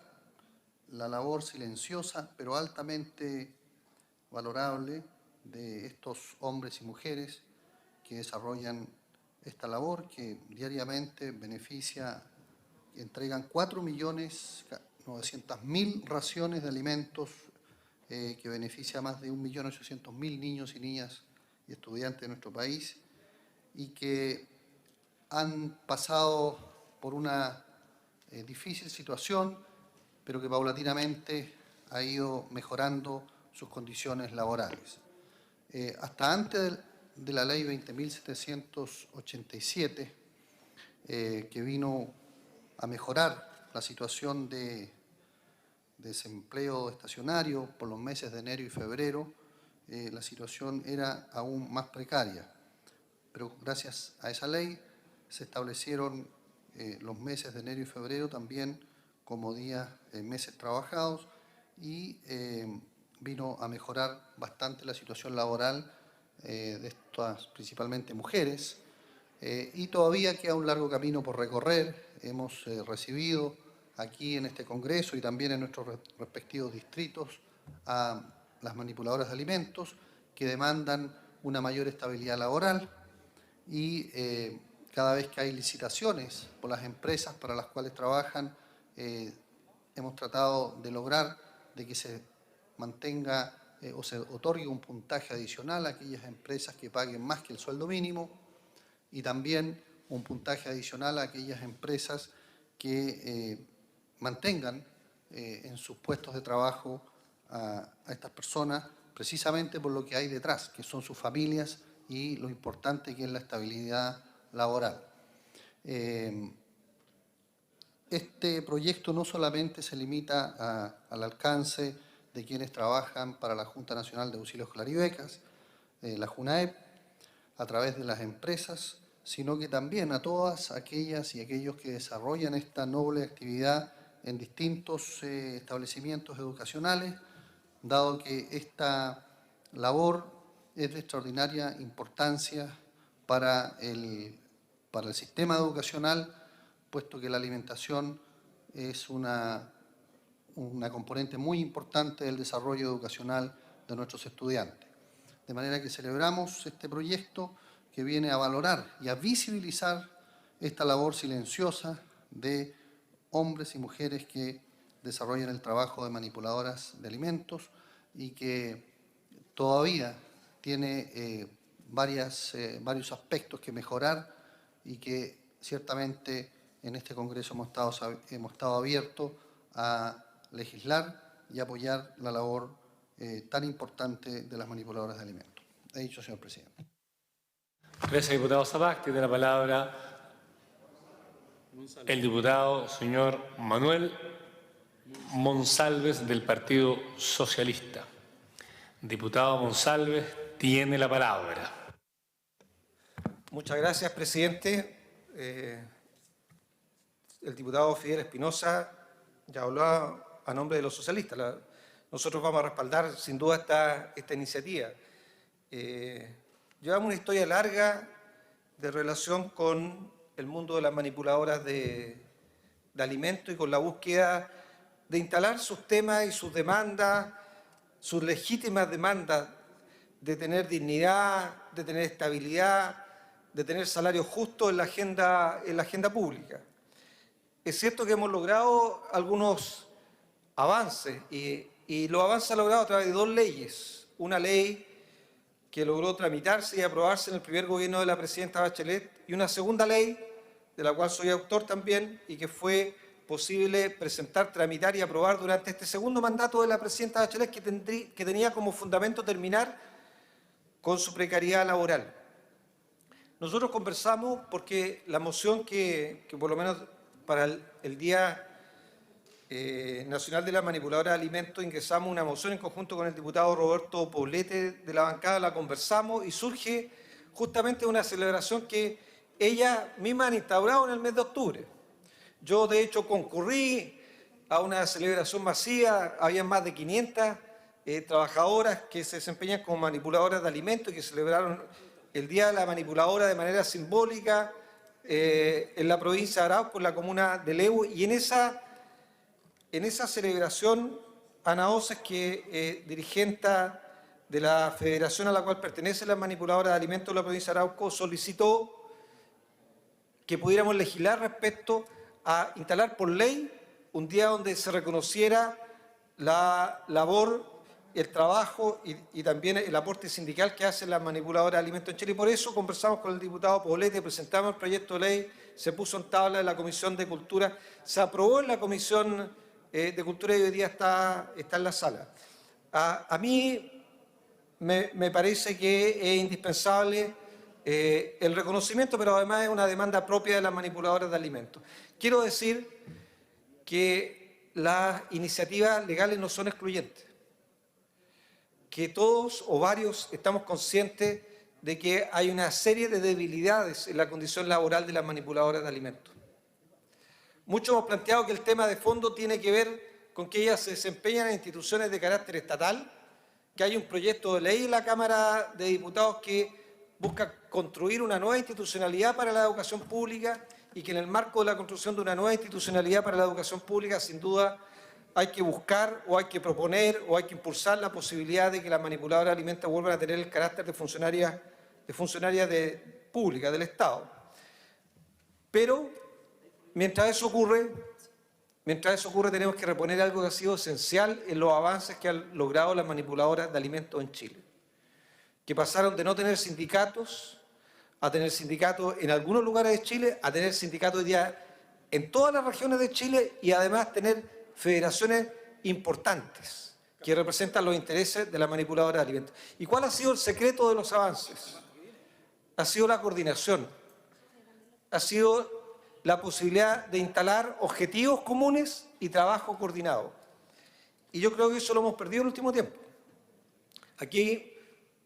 la labor silenciosa, pero altamente valorable, de estos hombres y mujeres que desarrollan esta labor, que diariamente beneficia, entregan 4.900.000 raciones de alimentos, que beneficia a más de 1.800.000 niños y niñas y estudiantes de nuestro país, y que han pasado por una difícil situación, pero que paulatinamente ha ido mejorando sus condiciones laborales. Hasta antes de la ley 20.787, que vino a mejorar la situación de desempleo estacionario por los meses de enero y febrero, la situación era aún más precaria. Pero gracias a esa ley se establecieron los meses de enero y febrero también como meses trabajados, y vino a mejorar bastante la situación laboral de estas principalmente mujeres, y todavía queda un largo camino por recorrer. Hemos recibido aquí en este Congreso y también en nuestros respectivos distritos a las manipuladoras de alimentos, que demandan una mayor estabilidad laboral, y cada vez que hay licitaciones por las empresas para las cuales trabajan, hemos tratado de lograr de que se mantenga o se otorgue un puntaje adicional a aquellas empresas que paguen más que el sueldo mínimo, y también un puntaje adicional a aquellas empresas que mantengan en sus puestos de trabajo a estas personas, precisamente por lo que hay detrás, que son sus familias y lo importante que es la estabilidad laboral. Este proyecto no solamente se limita al alcance de quienes trabajan para la Junta Nacional de Auxilio Escolar y Becas, la JUNAEB, a través de las empresas, sino que también a todas aquellas y aquellos que desarrollan esta noble actividad en distintos establecimientos educacionales, dado que esta labor es de extraordinaria importancia para el sistema educacional, puesto que la alimentación es una componente muy importante del desarrollo educacional de nuestros estudiantes. De manera que celebramos este proyecto que viene a valorar y a visibilizar esta labor silenciosa de hombres y mujeres que desarrollan el trabajo de manipuladoras de alimentos y que todavía tiene varios aspectos que mejorar, y que ciertamente en este Congreso hemos estado abiertos a legislar y apoyar la labor tan importante de las manipuladoras de alimentos. He dicho, señor presidente. Gracias, diputado Sabac. Tiene la palabra el diputado señor Manuel Monsalves del Partido Socialista. Diputado Monsalves, tiene la palabra. Muchas gracias, presidente. El diputado Fidel Espinosa ya habló a nombre de los socialistas. Nosotros vamos a respaldar sin duda esta iniciativa. Llevamos una historia larga de relación con el mundo de las manipuladoras de alimentos y con la búsqueda de instalar sus temas y sus demandas, sus legítimas demandas de tener dignidad, de tener estabilidad, de tener salarios justos en la agenda pública. Es cierto que hemos logrado algunos avances, y los avances se han logrado a través de dos leyes. Una ley que logró tramitarse y aprobarse en el primer gobierno de la presidenta Bachelet, y una segunda ley, de la cual soy autor también, y que fue posible presentar, tramitar y aprobar durante este segundo mandato de la presidenta Bachelet, que tenía como fundamento terminar con su precariedad laboral. Nosotros conversamos porque la moción que por lo menos para el Día Nacional de la Manipuladora de Alimentos ingresamos una moción en conjunto con el diputado Roberto Poblete de la bancada, la conversamos y surge justamente una celebración que ella misma han instaurado en el mes de octubre. Yo de hecho concurrí a una celebración masiva, había más de 500 trabajadoras que se desempeñan como manipuladoras de alimentos y que celebraron el Día de la Manipuladora de manera simbólica en la provincia de Arauco, en la comuna de Lehue, y en esa celebración Ana Oces, que dirigente de la federación a la cual pertenece la manipuladora de alimentos de la provincia de Arauco solicitó que pudiéramos legislar respecto a instalar por ley un día donde se reconociera la labor, el trabajo y también el aporte sindical que hacen las manipuladoras de alimentos en Chile. Y por eso conversamos con el diputado Poblete, presentamos el proyecto de ley, se puso en tabla en la Comisión de Cultura, se aprobó en la Comisión de Cultura y hoy día está en la sala. A mí me parece que es indispensable el reconocimiento, pero además es una demanda propia de las manipuladoras de alimentos. Quiero decir que las iniciativas legales no son excluyentes, que todos o varios estamos conscientes de que hay una serie de debilidades en la condición laboral de las manipuladoras de alimentos. Muchos hemos planteado que el tema de fondo tiene que ver con que ellas se desempeñan en instituciones de carácter estatal, que hay un proyecto de ley en la Cámara de Diputados que busca construir una nueva institucionalidad para la educación pública y que en el marco de la construcción de una nueva institucionalidad para la educación pública, sin duda, hay que buscar o hay que proponer o hay que impulsar la posibilidad de que las manipuladoras de alimentos vuelvan a tener el carácter de funcionarias públicas del Estado. Pero mientras eso ocurre tenemos que reponer algo que ha sido esencial en los avances que han logrado las manipuladoras de alimentos en Chile, que pasaron de no tener sindicatos a tener sindicatos en algunos lugares de Chile, a tener sindicatos hoy día en todas las regiones de Chile y además tener federaciones importantes que representan los intereses de la manipuladora de alimentos. ¿Y cuál ha sido el secreto de los avances? Ha sido la coordinación, ha sido la posibilidad de instalar objetivos comunes y trabajo coordinado. Y yo creo que eso lo hemos perdido en el último tiempo. Aquí,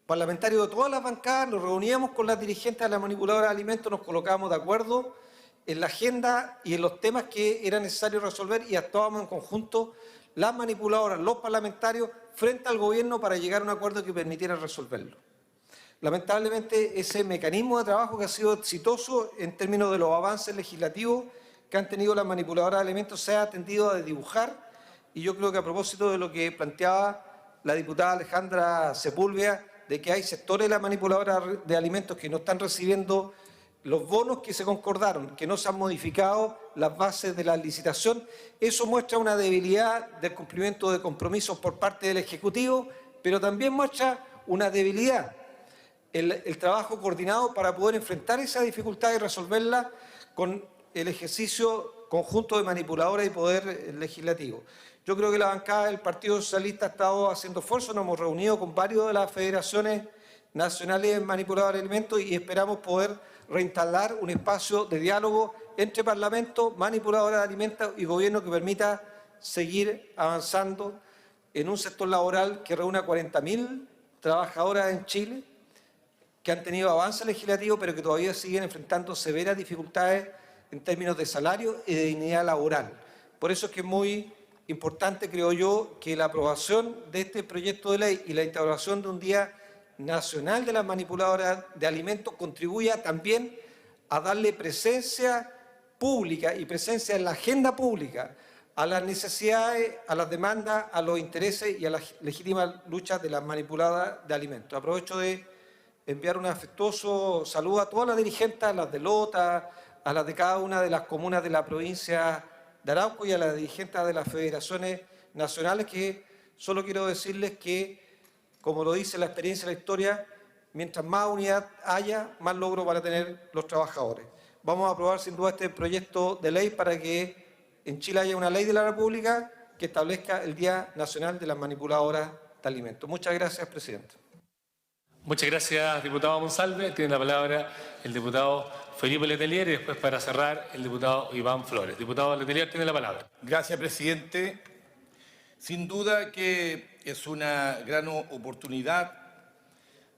parlamentarios de todas las bancadas, nos reuníamos con las dirigentes de la manipuladora de alimentos, nos colocábamos de acuerdo en la agenda y en los temas que era necesario resolver y actuábamos en conjunto las manipuladoras, los parlamentarios, frente al gobierno para llegar a un acuerdo que permitiera resolverlo. Lamentablemente, ese mecanismo de trabajo que ha sido exitoso en términos de los avances legislativos que han tenido las manipuladoras de alimentos se ha tendido a desdibujar y yo creo que a propósito de lo que planteaba la diputada Alejandra Sepúlveda, de que hay sectores de las manipuladoras de alimentos que no están recibiendo los bonos que se concordaron, que no se han modificado las bases de la licitación, eso muestra una debilidad del cumplimiento de compromisos por parte del Ejecutivo, pero también muestra una debilidad el trabajo coordinado para poder enfrentar esa dificultad y resolverla con el ejercicio conjunto de manipuladores y poder legislativo. Yo creo que la bancada del Partido Socialista ha estado haciendo esfuerzos, nos hemos reunido con varios de las federaciones nacionales de manipuladores de alimentos y esperamos poder reinstalar un espacio de diálogo entre Parlamento, manipuladora de alimentos y Gobierno que permita seguir avanzando en un sector laboral que reúne a 40.000 trabajadoras en Chile, que han tenido avances legislativos, pero que todavía siguen enfrentando severas dificultades en términos de salario y de dignidad laboral. Por eso es que es muy importante, creo yo, que la aprobación de este proyecto de ley y la instauración de un Día Nacional de las Manipuladoras de Alimentos contribuya también a darle presencia pública y presencia en la agenda pública a las necesidades, a las demandas, a los intereses y a las legítimas luchas de las manipuladoras de alimentos. Aprovecho de enviar un afectuoso saludo a todas las dirigentes, a las de Lota, a las de cada una de las comunas de la provincia de Arauco y a las dirigentes de las federaciones nacionales, que solo quiero decirles que, como lo dice la experiencia y la historia, mientras más unidad haya, más logro van a tener los trabajadores. Vamos a aprobar sin duda este proyecto de ley para que en Chile haya una ley de la República que establezca el Día Nacional de las Manipuladoras de Alimentos. Muchas gracias, presidente. Muchas gracias, diputado Monsalve. Tiene la palabra el diputado Felipe Letelier y después, para cerrar, el diputado Iván Flores. Diputado Letelier, tiene la palabra. Gracias, presidente. Sin duda que es una gran oportunidad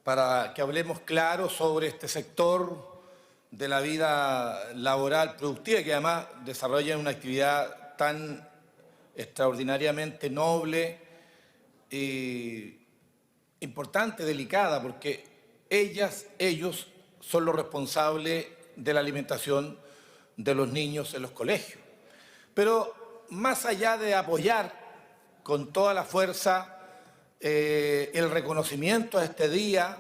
para que hablemos claro sobre este sector de la vida laboral productiva, que además desarrolla una actividad tan extraordinariamente noble y importante, delicada, porque ellos son los responsables de la alimentación de los niños en los colegios. Pero más allá de apoyar con toda la fuerza el reconocimiento a este día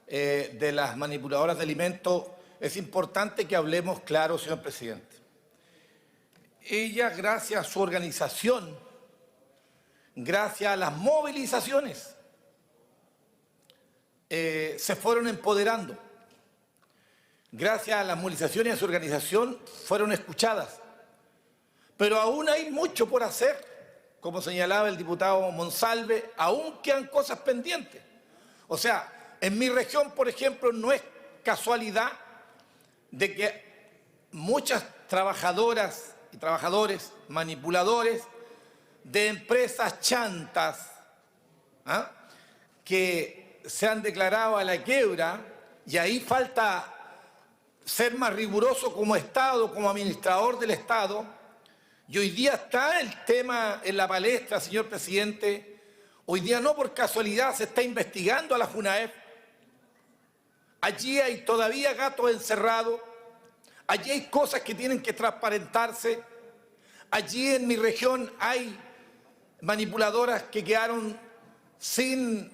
de las manipuladoras de alimentos, es importante que hablemos claro, señor presidente. Ellas, gracias a su organización, gracias a las movilizaciones, se fueron empoderando. Gracias a las movilizaciones y a su organización fueron escuchadas. Pero aún hay mucho por hacer, como señalaba el diputado Monsalve, aún quedan cosas pendientes. O sea, en mi región, por ejemplo, no es casualidad de que muchas trabajadoras y trabajadores, manipuladores de empresas chantas, que se han declarado a la quiebra, y ahí falta ser más riguroso como Estado, como administrador del Estado, y hoy día está el tema en la palestra, señor presidente. Hoy día no por casualidad se está investigando a la JUNAEF. Allí hay todavía gatos encerrados, allí hay cosas que tienen que transparentarse, allí en mi región hay manipuladoras que quedaron sin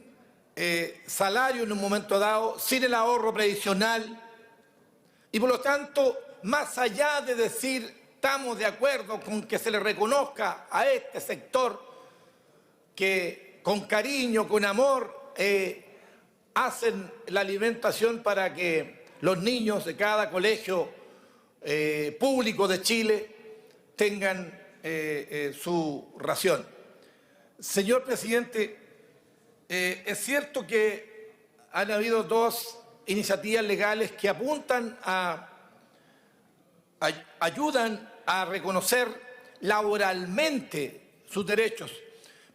salario en un momento dado, sin el ahorro previsional, y por lo tanto, más allá de decir estamos de acuerdo con que se le reconozca a este sector que con cariño, con amor, hacen la alimentación para que los niños de cada colegio público de Chile tengan su ración. Señor presidente, es cierto que han habido dos iniciativas legales que apuntan ayudan a reconocer laboralmente sus derechos,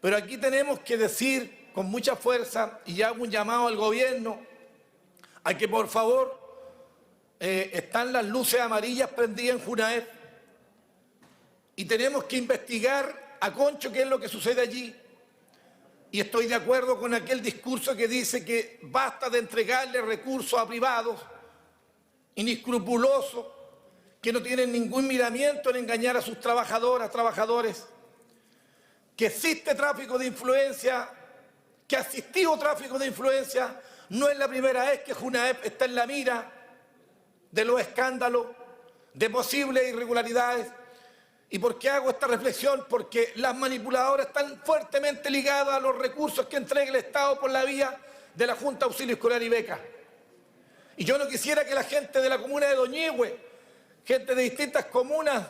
pero aquí tenemos que decir con mucha fuerza, y hago un llamado al gobierno a que por favor, están las luces amarillas prendidas en JUNAEF y tenemos que investigar a concho qué es lo que sucede allí. Y estoy de acuerdo con aquel discurso que dice que basta de entregarle recursos a privados inescrupulosos que no tienen ningún miramiento en engañar a sus trabajadoras, trabajadores, que existe tráfico de influencia, que ha existido tráfico de influencia. No es la primera vez que JUNAEF está en la mira de los escándalos, de posibles irregularidades. ¿Y por qué hago esta reflexión? Porque las manipuladoras están fuertemente ligadas a los recursos que entrega el Estado por la vía de la Junta de Auxilio Escolar y Beca. Y yo no quisiera que la gente de la comuna de Doñihue, gente de distintas comunas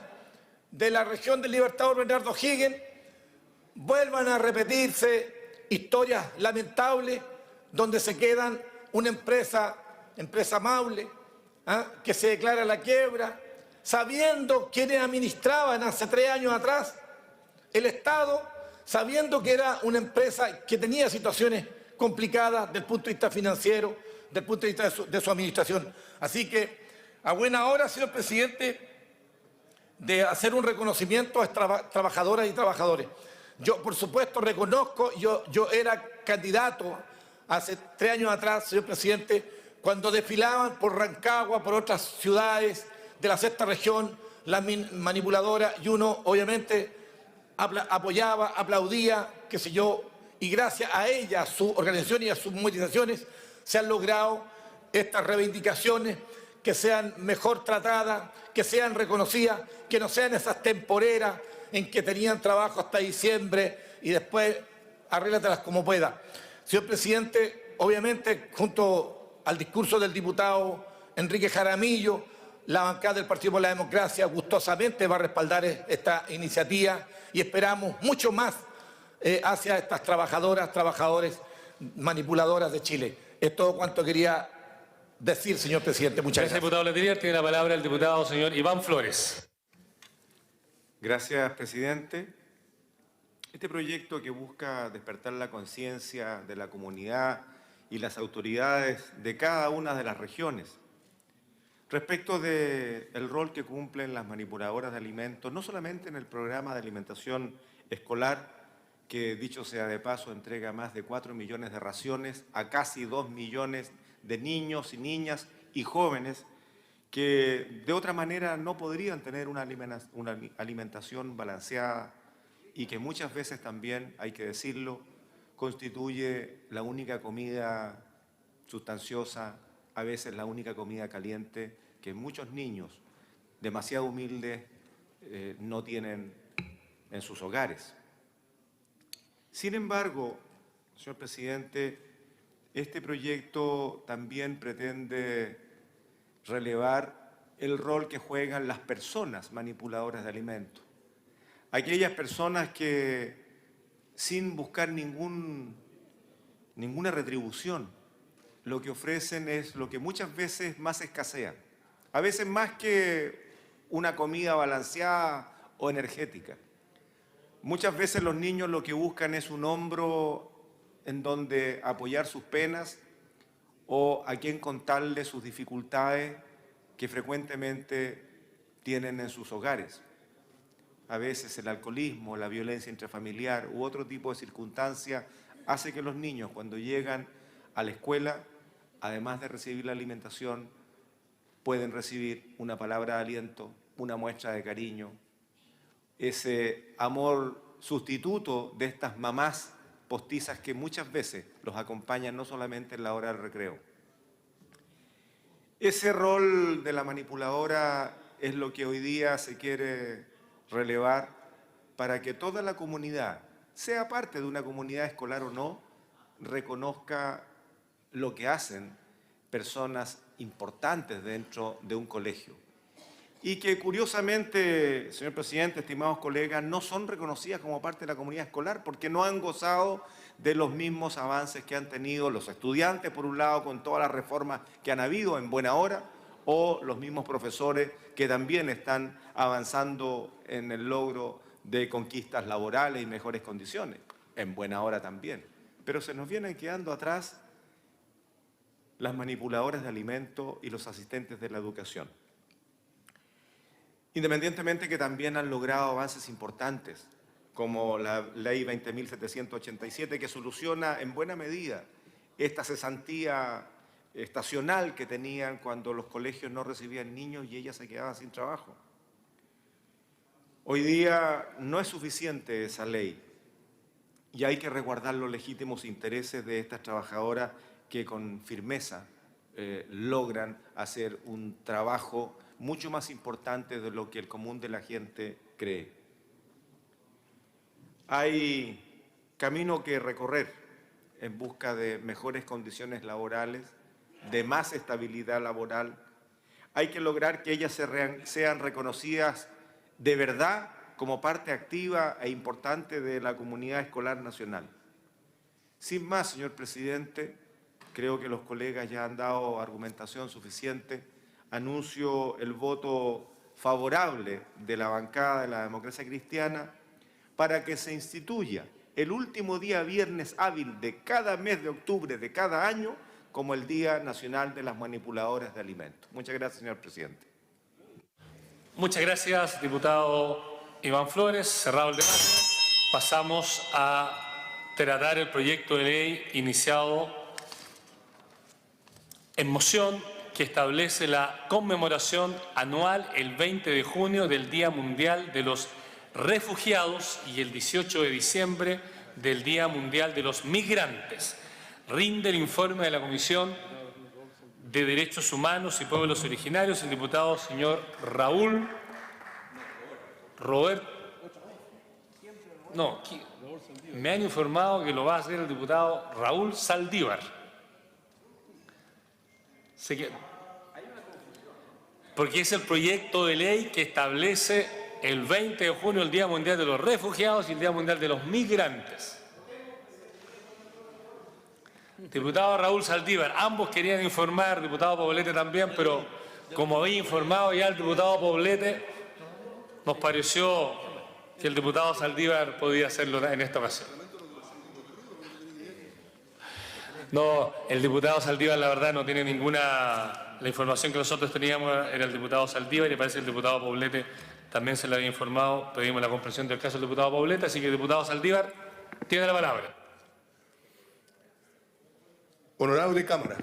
de la región del Libertador Bernardo O'Higgins, vuelvan a repetirse historias lamentables donde se quedan una empresa Maule, que se declara la quiebra, sabiendo quiénes administraban hace 3 años atrás el Estado, sabiendo que era una empresa que tenía situaciones complicadas desde el punto de vista financiero, desde el punto de vista de su administración. Así que, a buena hora, señor presidente, de hacer un reconocimiento a trabajadoras y trabajadores. Yo, por supuesto, reconozco, yo era candidato hace 3 años atrás, señor presidente, cuando desfilaban por Rancagua, por otras ciudades de la sexta región, las manipuladoras, y uno obviamente apoyaba, aplaudía, qué sé yo, y gracias a ella, a su organización y a sus movilizaciones, se han logrado estas reivindicaciones, que sean mejor tratadas, que sean reconocidas, que no sean esas temporeras en que tenían trabajo hasta diciembre y después arréglatelas como pueda. Señor presidente, obviamente, junto al discurso del diputado Enrique Jaramillo, la bancada del Partido por la Democracia gustosamente va a respaldar esta iniciativa y esperamos mucho más hacia estas trabajadoras, trabajadores, manipuladoras de Chile. Es todo cuanto quería decir, señor presidente. Muchas gracias. Diputado Letelier, tiene la palabra el diputado señor Iván Flores. Gracias, presidente. Este proyecto que busca despertar la conciencia de la comunidad y las autoridades de cada una de las regiones respecto del rol que cumplen las manipuladoras de alimentos, no solamente en el programa de alimentación escolar, que dicho sea de paso entrega más de 4 millones de raciones a casi 2 millones de niños y niñas y jóvenes que de otra manera no podrían tener una alimentación balanceada y que muchas veces también, hay que decirlo, constituye la única comida sustanciosa, a veces la única comida caliente que muchos niños demasiado humildes no tienen en sus hogares. Sin embargo, señor presidente, este proyecto también pretende relevar el rol que juegan las personas manipuladoras de alimentos. Aquellas personas que, sin buscar ninguna retribución, lo que ofrecen es lo que muchas veces más escasea. A veces más que una comida balanceada o energética. Muchas veces los niños lo que buscan es un hombro en donde apoyar sus penas o a quien contarle sus dificultades que frecuentemente tienen en sus hogares. A veces el alcoholismo, la violencia intrafamiliar u otro tipo de circunstancias hace que los niños, cuando llegan a la escuela, además de recibir la alimentación, pueden recibir una palabra de aliento, una muestra de cariño, ese amor sustituto de estas mamás postizas que muchas veces los acompañan no solamente en la hora del recreo. Ese rol de la manipuladora es lo que hoy día se quiere relevar para que toda la comunidad, sea parte de una comunidad escolar o no, reconozca lo que hacen personas importantes dentro de un colegio. Y que curiosamente, señor presidente, estimados colegas, no son reconocidas como parte de la comunidad escolar porque no han gozado de los mismos avances que han tenido los estudiantes, por un lado, con todas las reformas que han habido en buena hora, o los mismos profesores que también están avanzando en el logro de conquistas laborales y mejores condiciones, en buena hora también. Pero se nos vienen quedando atrás las manipuladoras de alimentos y los asistentes de la educación. Independientemente que también han logrado avances importantes, como la Ley 20.787, que soluciona en buena medida esta cesantía estacional que tenían cuando los colegios no recibían niños y ellas se quedaban sin trabajo. Hoy día no es suficiente esa ley y hay que resguardar los legítimos intereses de estas trabajadoras que con firmeza logran hacer un trabajo mucho más importante de lo que el común de la gente cree. Hay camino que recorrer en busca de mejores condiciones laborales, de más estabilidad laboral. Hay que lograr que ellas sean reconocidas de verdad como parte activa e importante de la comunidad escolar nacional. Sin más, señor presidente, creo que los colegas ya han dado argumentación suficiente. Anuncio el voto favorable de la bancada de la Democracia Cristiana para que se instituya el último día viernes hábil de cada mes de octubre de cada año como el Día Nacional de las Manipuladoras de Alimentos. Muchas gracias, señor presidente. Muchas gracias, diputado Iván Flores. Cerrado el debate, pasamos a tratar el proyecto de ley iniciado en moción que establece la conmemoración anual el 20 de junio del Día Mundial de los Refugiados y el 18 de diciembre del Día Mundial de los Migrantes. Rinde el informe de la Comisión de Derechos Humanos y Pueblos Originarios el diputado señor me han informado que lo va a hacer el diputado Raúl Saldívar. Porque es el proyecto de ley que establece el 20 de junio el Día Mundial de los Refugiados y el Día Mundial de los Migrantes. Diputado Raúl Saldívar, ambos querían informar, diputado Poblete también, pero como había informado ya el diputado Poblete, nos pareció que el diputado Saldívar podía hacerlo en esta ocasión. No, el diputado Saldívar la verdad no tiene ninguna... La información que nosotros teníamos era el diputado Saldívar y parece que el diputado Poblete también se le había informado. Pedimos la comprensión del caso del diputado Poblete, así que el diputado Saldívar tiene la palabra. Honorable Cámara,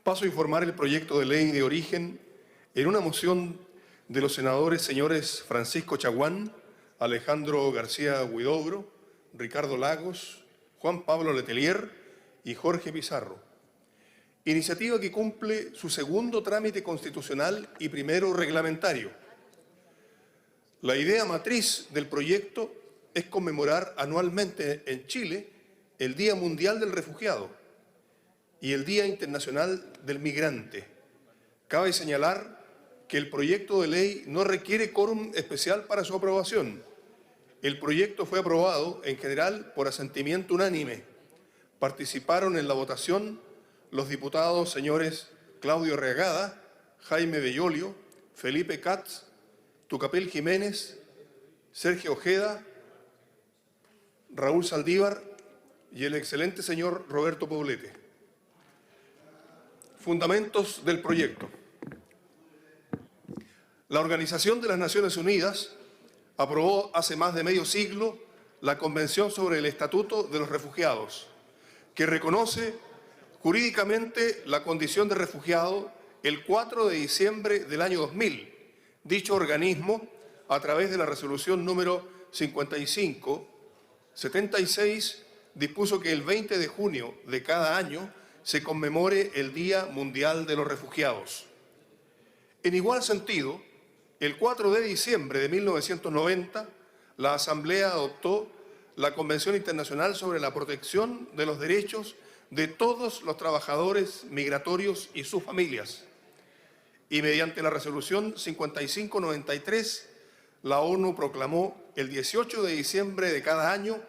paso a informar el proyecto de ley de origen en una moción de los senadores señores Francisco Chaguán, Alejandro García Huidobro, Ricardo Lagos Juan Pablo Letelier y Jorge Pizarro. Iniciativa que cumple su segundo trámite constitucional y primero reglamentario. La idea matriz del proyecto es conmemorar anualmente en Chile el Día Mundial del Refugiado y el Día Internacional del Migrante. Cabe señalar que el proyecto de ley no requiere quórum especial para su aprobación. El proyecto fue aprobado en general por asentimiento unánime. Participaron en la votación los diputados señores Claudio Reagada, Jaime Bellolio, Felipe Katz, Tucapel Jiménez, Sergio Ojeda, Raúl Saldívar y el excelente señor Roberto Poblete. Fundamentos del proyecto. La Organización de las Naciones Unidas aprobó hace más de medio siglo la Convención sobre el Estatuto de los Refugiados, que reconoce jurídicamente la condición de refugiado el 4 de diciembre del año 2000. Dicho organismo, a través de la resolución número 55/76, dispuso que el 20 de junio de cada año se conmemore el Día Mundial de los Refugiados. En igual sentido, el 4 de diciembre de 1990, la Asamblea adoptó la Convención Internacional sobre la Protección de los Derechos de todos los trabajadores migratorios y sus familias. Y mediante la resolución 5593, la ONU proclamó el 18 de diciembre de cada año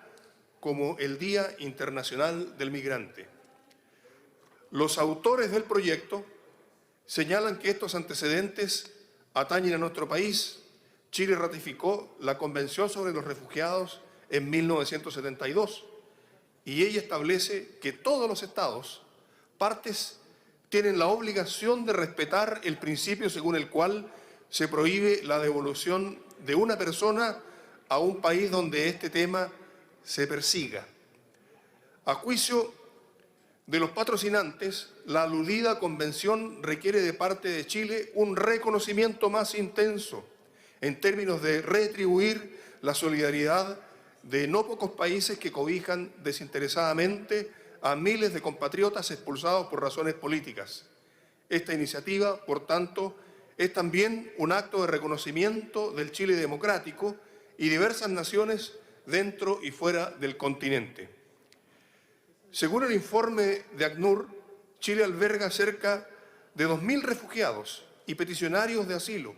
como el Día Internacional del Migrante. Los autores del proyecto señalan que estos antecedentes atañen a nuestro país. Chile ratificó la Convención sobre los Refugiados en 1972 y ella establece que todos los estados, partes, tienen la obligación de respetar el principio según el cual se prohíbe la devolución de una persona a un país donde este tema se persiga. A juicio de los patrocinantes, la aludida convención requiere de parte de Chile un reconocimiento más intenso en términos de retribuir la solidaridad de no pocos países que cobijan desinteresadamente a miles de compatriotas expulsados por razones políticas. Esta iniciativa, por tanto, es también un acto de reconocimiento del Chile democrático y diversas naciones dentro y fuera del continente. Según el informe de ACNUR, Chile alberga cerca de 2.000 refugiados y peticionarios de asilo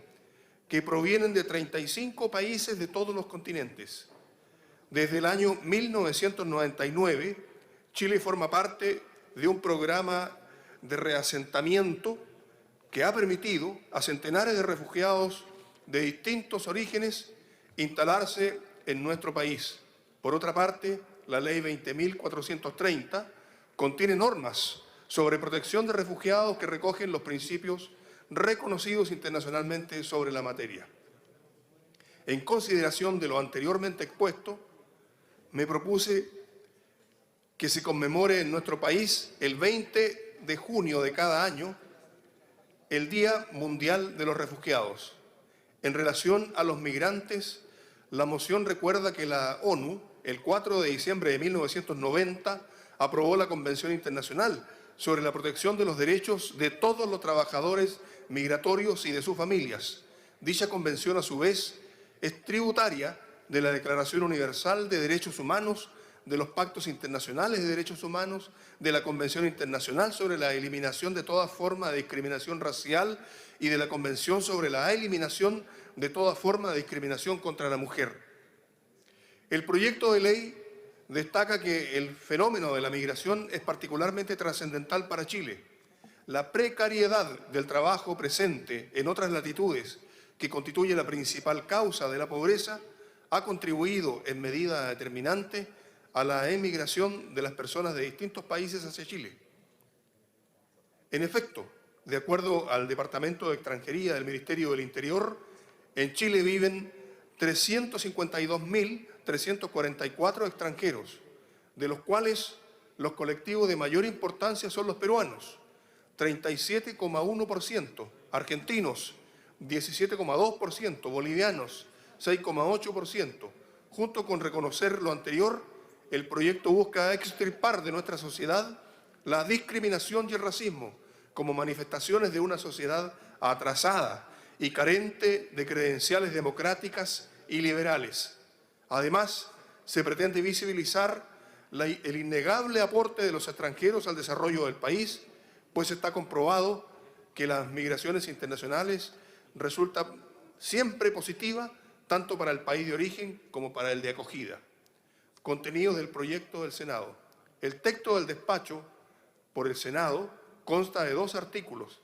que provienen de 35 países de todos los continentes. Desde el año 1999, Chile forma parte de un programa de reasentamiento que ha permitido a centenares de refugiados de distintos orígenes instalarse en nuestro país. Por otra parte, la Ley 20.430 contiene normas sobre protección de refugiados que recogen los principios reconocidos internacionalmente sobre la materia. En consideración de lo anteriormente expuesto, me propuse que se conmemore en nuestro país el 20 de junio de cada año el Día Mundial de los Refugiados. En relación a los migrantes, la moción recuerda que la ONU, el 4 de diciembre de 1990, aprobó la Convención Internacional sobre la protección de los derechos de todos los trabajadores migratorios y de sus familias. Dicha convención, a su vez, es tributaria de la Declaración Universal de Derechos Humanos, de los Pactos Internacionales de Derechos Humanos, de la Convención Internacional sobre la Eliminación de toda forma de discriminación racial y de la Convención sobre la Eliminación de toda forma de discriminación contra la mujer. El proyecto de ley destaca que el fenómeno de la migración es particularmente trascendental para Chile. La precariedad del trabajo presente en otras latitudes, que constituye la principal causa de la pobreza, ha contribuido en medida determinante a la emigración de las personas de distintos países hacia Chile. En efecto, de acuerdo al Departamento de Extranjería del Ministerio del Interior, en Chile viven 352.344 extranjeros, de los cuales los colectivos de mayor importancia son los peruanos, 37,1%, argentinos, 17,2%, bolivianos, 6,8%. Junto con reconocer lo anterior, El proyecto busca extirpar de nuestra sociedad la discriminación y el racismo como manifestaciones de una sociedad atrasada y carente de credenciales democráticas y liberales. Además, se pretende visibilizar el innegable aporte de los extranjeros al desarrollo del país, pues está comprobado que las migraciones internacionales resultan siempre positivas tanto para el país de origen como para el de acogida. Contenido del proyecto del Senado. El texto del despacho por el Senado consta de 2 artículos.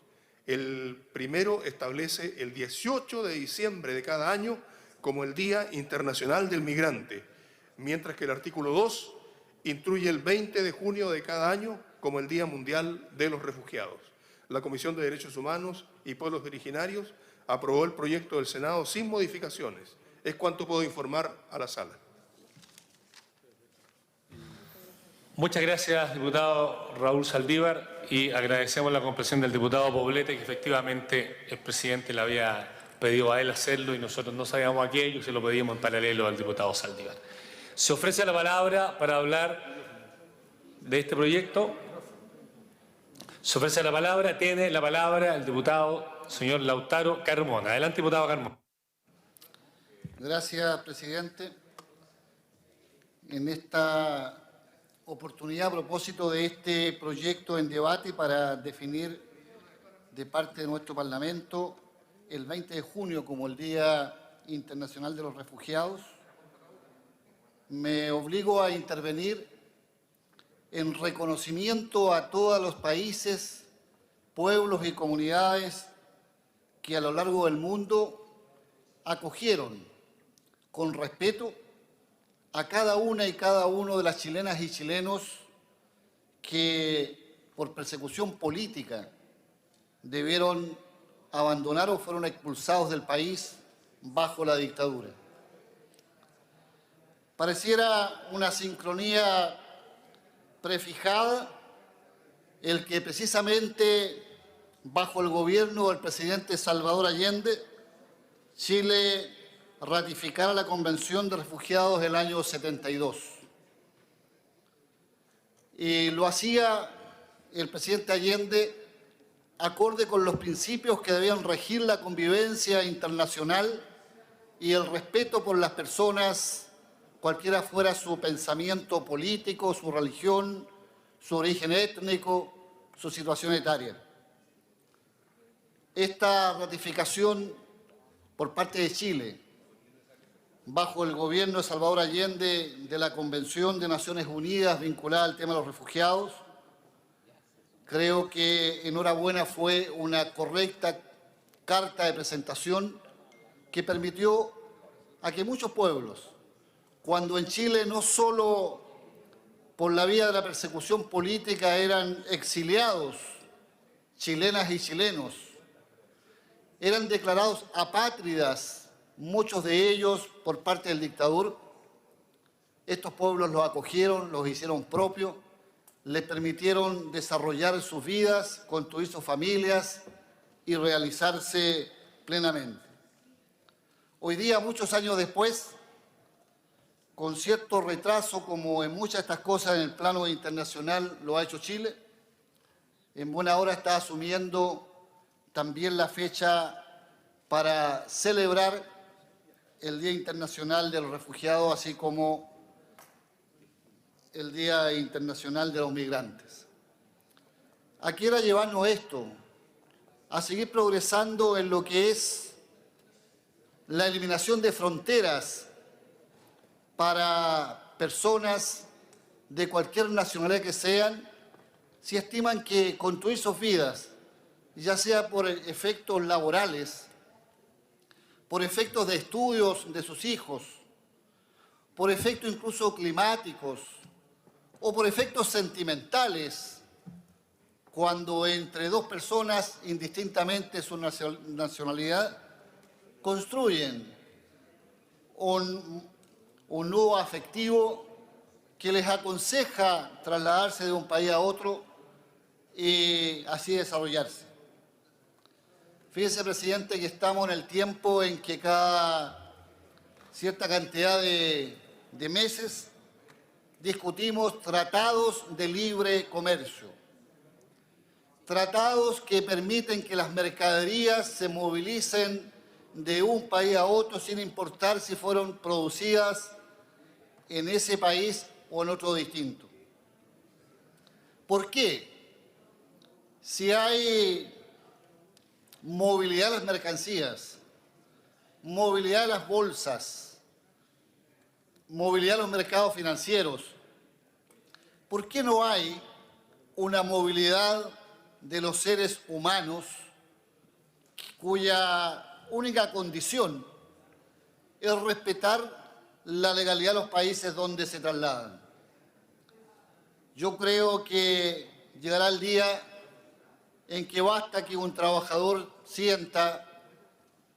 El primero establece el 18 de diciembre de cada año como el Día Internacional del Migrante, mientras que el artículo 2 instruye el 20 de junio de cada año como el Día Mundial de los Refugiados. La Comisión de Derechos Humanos y Pueblos Originarios aprobó el proyecto del Senado sin modificaciones. Es cuanto puedo informar a la sala. Muchas gracias, diputado Raúl Saldívar, y agradecemos la comprensión del diputado Poblete, que efectivamente el presidente le había pedido a él hacerlo y nosotros no sabíamos aquello y se lo pedimos en paralelo al diputado Saldívar. Se ofrece la palabra para hablar de este proyecto. Se ofrece la palabra, tiene la palabra el diputado señor Lautaro Carmona. Adelante, diputado Carmona. Gracias, presidente. En esta oportunidad, a propósito de este proyecto en debate para definir de parte de nuestro Parlamento el 20 de junio como el Día Internacional de los Refugiados, me obligo a intervenir en reconocimiento a todos los países, pueblos y comunidades que a lo largo del mundo acogieron con respeto a cada una y cada uno de las chilenas y chilenos que por persecución política debieron abandonar o fueron expulsados del país bajo la dictadura. Pareciera una sincronía prefijada el que precisamente bajo el gobierno del presidente Salvador Allende, Chile ratificara la Convención de Refugiados del año 72. Y lo hacía el presidente Allende acorde con los principios que debían regir la convivencia internacional y el respeto por las personas, cualquiera fuera su pensamiento político, su religión, su origen étnico, su situación etaria. Esta ratificación por parte de Chile, bajo el gobierno de Salvador Allende, de la Convención de Naciones Unidas vinculada al tema de los refugiados, creo que enhorabuena fue una correcta carta de presentación que permitió a que muchos pueblos, cuando en Chile no solo por la vía de la persecución política eran exiliados, chilenas y chilenos, eran declarados apátridas, muchos de ellos por parte del dictador. Estos pueblos los acogieron, los hicieron propios, les permitieron desarrollar sus vidas, construir sus familias y realizarse plenamente. Hoy día, muchos años después, con cierto retraso, como en muchas de estas cosas en el plano internacional lo ha hecho Chile, en buena hora está asumiendo también la fecha para celebrar el Día Internacional de los Refugiados, así como el Día Internacional de los Migrantes. ¿A qué era llevarnos esto? A seguir progresando en lo que es la eliminación de fronteras para personas de cualquier nacionalidad que sean, si estiman que construir sus vidas, ya sea por efectos laborales, por efectos de estudios de sus hijos, por efectos incluso climáticos o por efectos sentimentales, cuando entre dos personas, indistintamente su nacionalidad, construyen un nudo afectivo que les aconseja trasladarse de un país a otro y así desarrollarse. Fíjese, presidente, que estamos en el tiempo en que cada cierta cantidad de meses discutimos tratados de libre comercio. Tratados que permiten que las mercaderías se movilicen de un país a otro sin importar si fueron producidas en ese país o en otro distinto. ¿Por qué? Si hay movilidad de las mercancías, movilidad de las bolsas, movilidad de los mercados financieros, ¿por qué no hay una movilidad de los seres humanos cuya única condición es respetar la legalidad de los países donde se trasladan? Yo creo que llegará el día en que basta que un trabajador sienta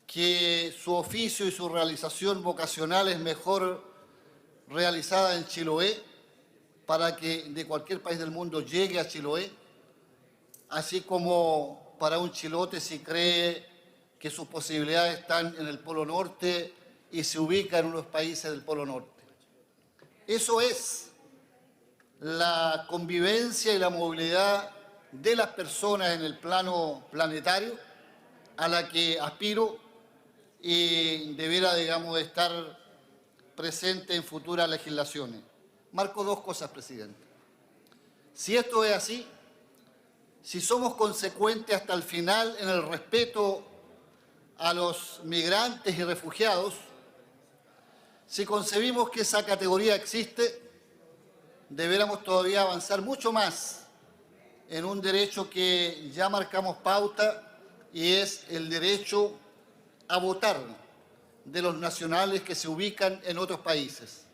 que su oficio y su realización vocacional es mejor realizada en Chiloé para que de cualquier país del mundo llegue a Chiloé, así como para un chilote si cree que sus posibilidades están en el Polo Norte y se ubica en unos países del Polo Norte. Eso es la convivencia y la movilidad de las personas en el plano planetario a la que aspiro y debiera, digamos, estar presente en futuras legislaciones. Marco dos cosas, presidente. Si esto es así, si somos consecuentes hasta el final en el respeto a los migrantes y refugiados, si concebimos que esa categoría existe, deberíamos todavía avanzar mucho más en un derecho que ya marcamos pauta y es el derecho a votar de los nacionales que se ubican en otros países.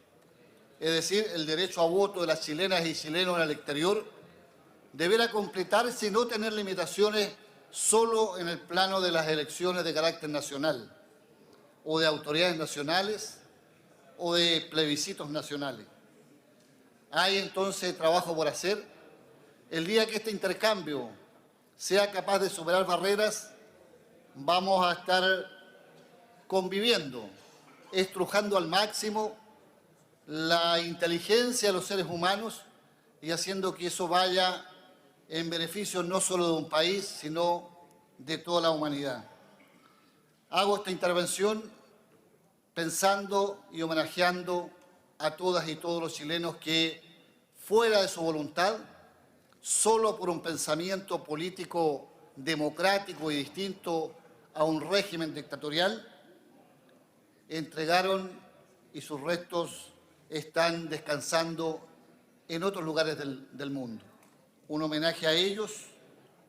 Es decir, el derecho a voto de las chilenas y chilenos en el exterior deberá completarse y no tener limitaciones solo en el plano de las elecciones de carácter nacional o de autoridades nacionales o de plebiscitos nacionales. Hay entonces trabajo por hacer. El día que este intercambio sea capaz de superar barreras, vamos a estar conviviendo, estrujando al máximo la inteligencia de los seres humanos y haciendo que eso vaya en beneficio no solo de un país, sino de toda la humanidad. Hago esta intervención pensando y homenajeando a todas y todos los chilenos que, fuera de su voluntad, solo por un pensamiento político democrático y distinto a un régimen dictatorial, entregaron y sus restos están descansando en otros lugares del mundo. Un homenaje a ellos,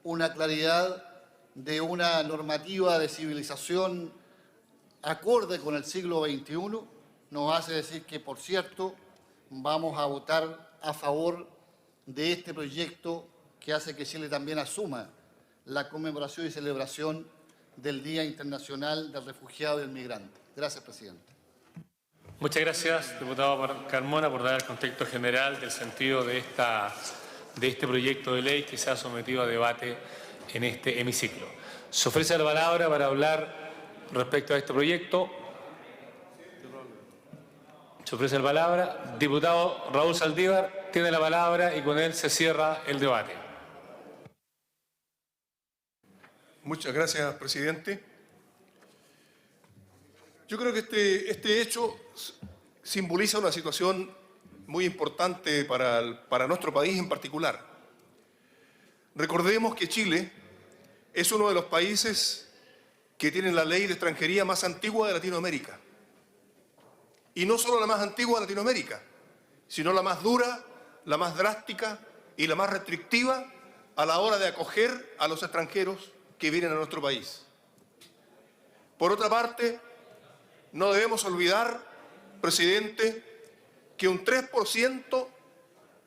una claridad de una normativa de civilización acorde con el siglo XXI, nos hace decir que, por cierto, vamos a votar a favor de este proyecto que hace que Chile también asuma la conmemoración y celebración del Día Internacional del Refugiado y del Migrante. Gracias, presidente. Muchas gracias, diputado Carmona, por dar el contexto general del sentido de este proyecto de ley que se ha sometido a debate en este hemiciclo. Se ofrece la palabra para hablar respecto a este proyecto. Se ofrece la palabra. Diputado Raúl Saldívar tiene la palabra y con él se cierra el debate. Muchas gracias, presidente. Yo creo que este hecho simboliza una situación muy importante para nuestro país en particular. Recordemos que Chile es uno de los países que tienen la ley de extranjería más antigua de Latinoamérica. Y no solo la más antigua de Latinoamérica, sino la más dura, la más drástica y la más restrictiva a la hora de acoger a los extranjeros que vienen a nuestro país. Por otra parte, no debemos olvidar, presidente, que un 3%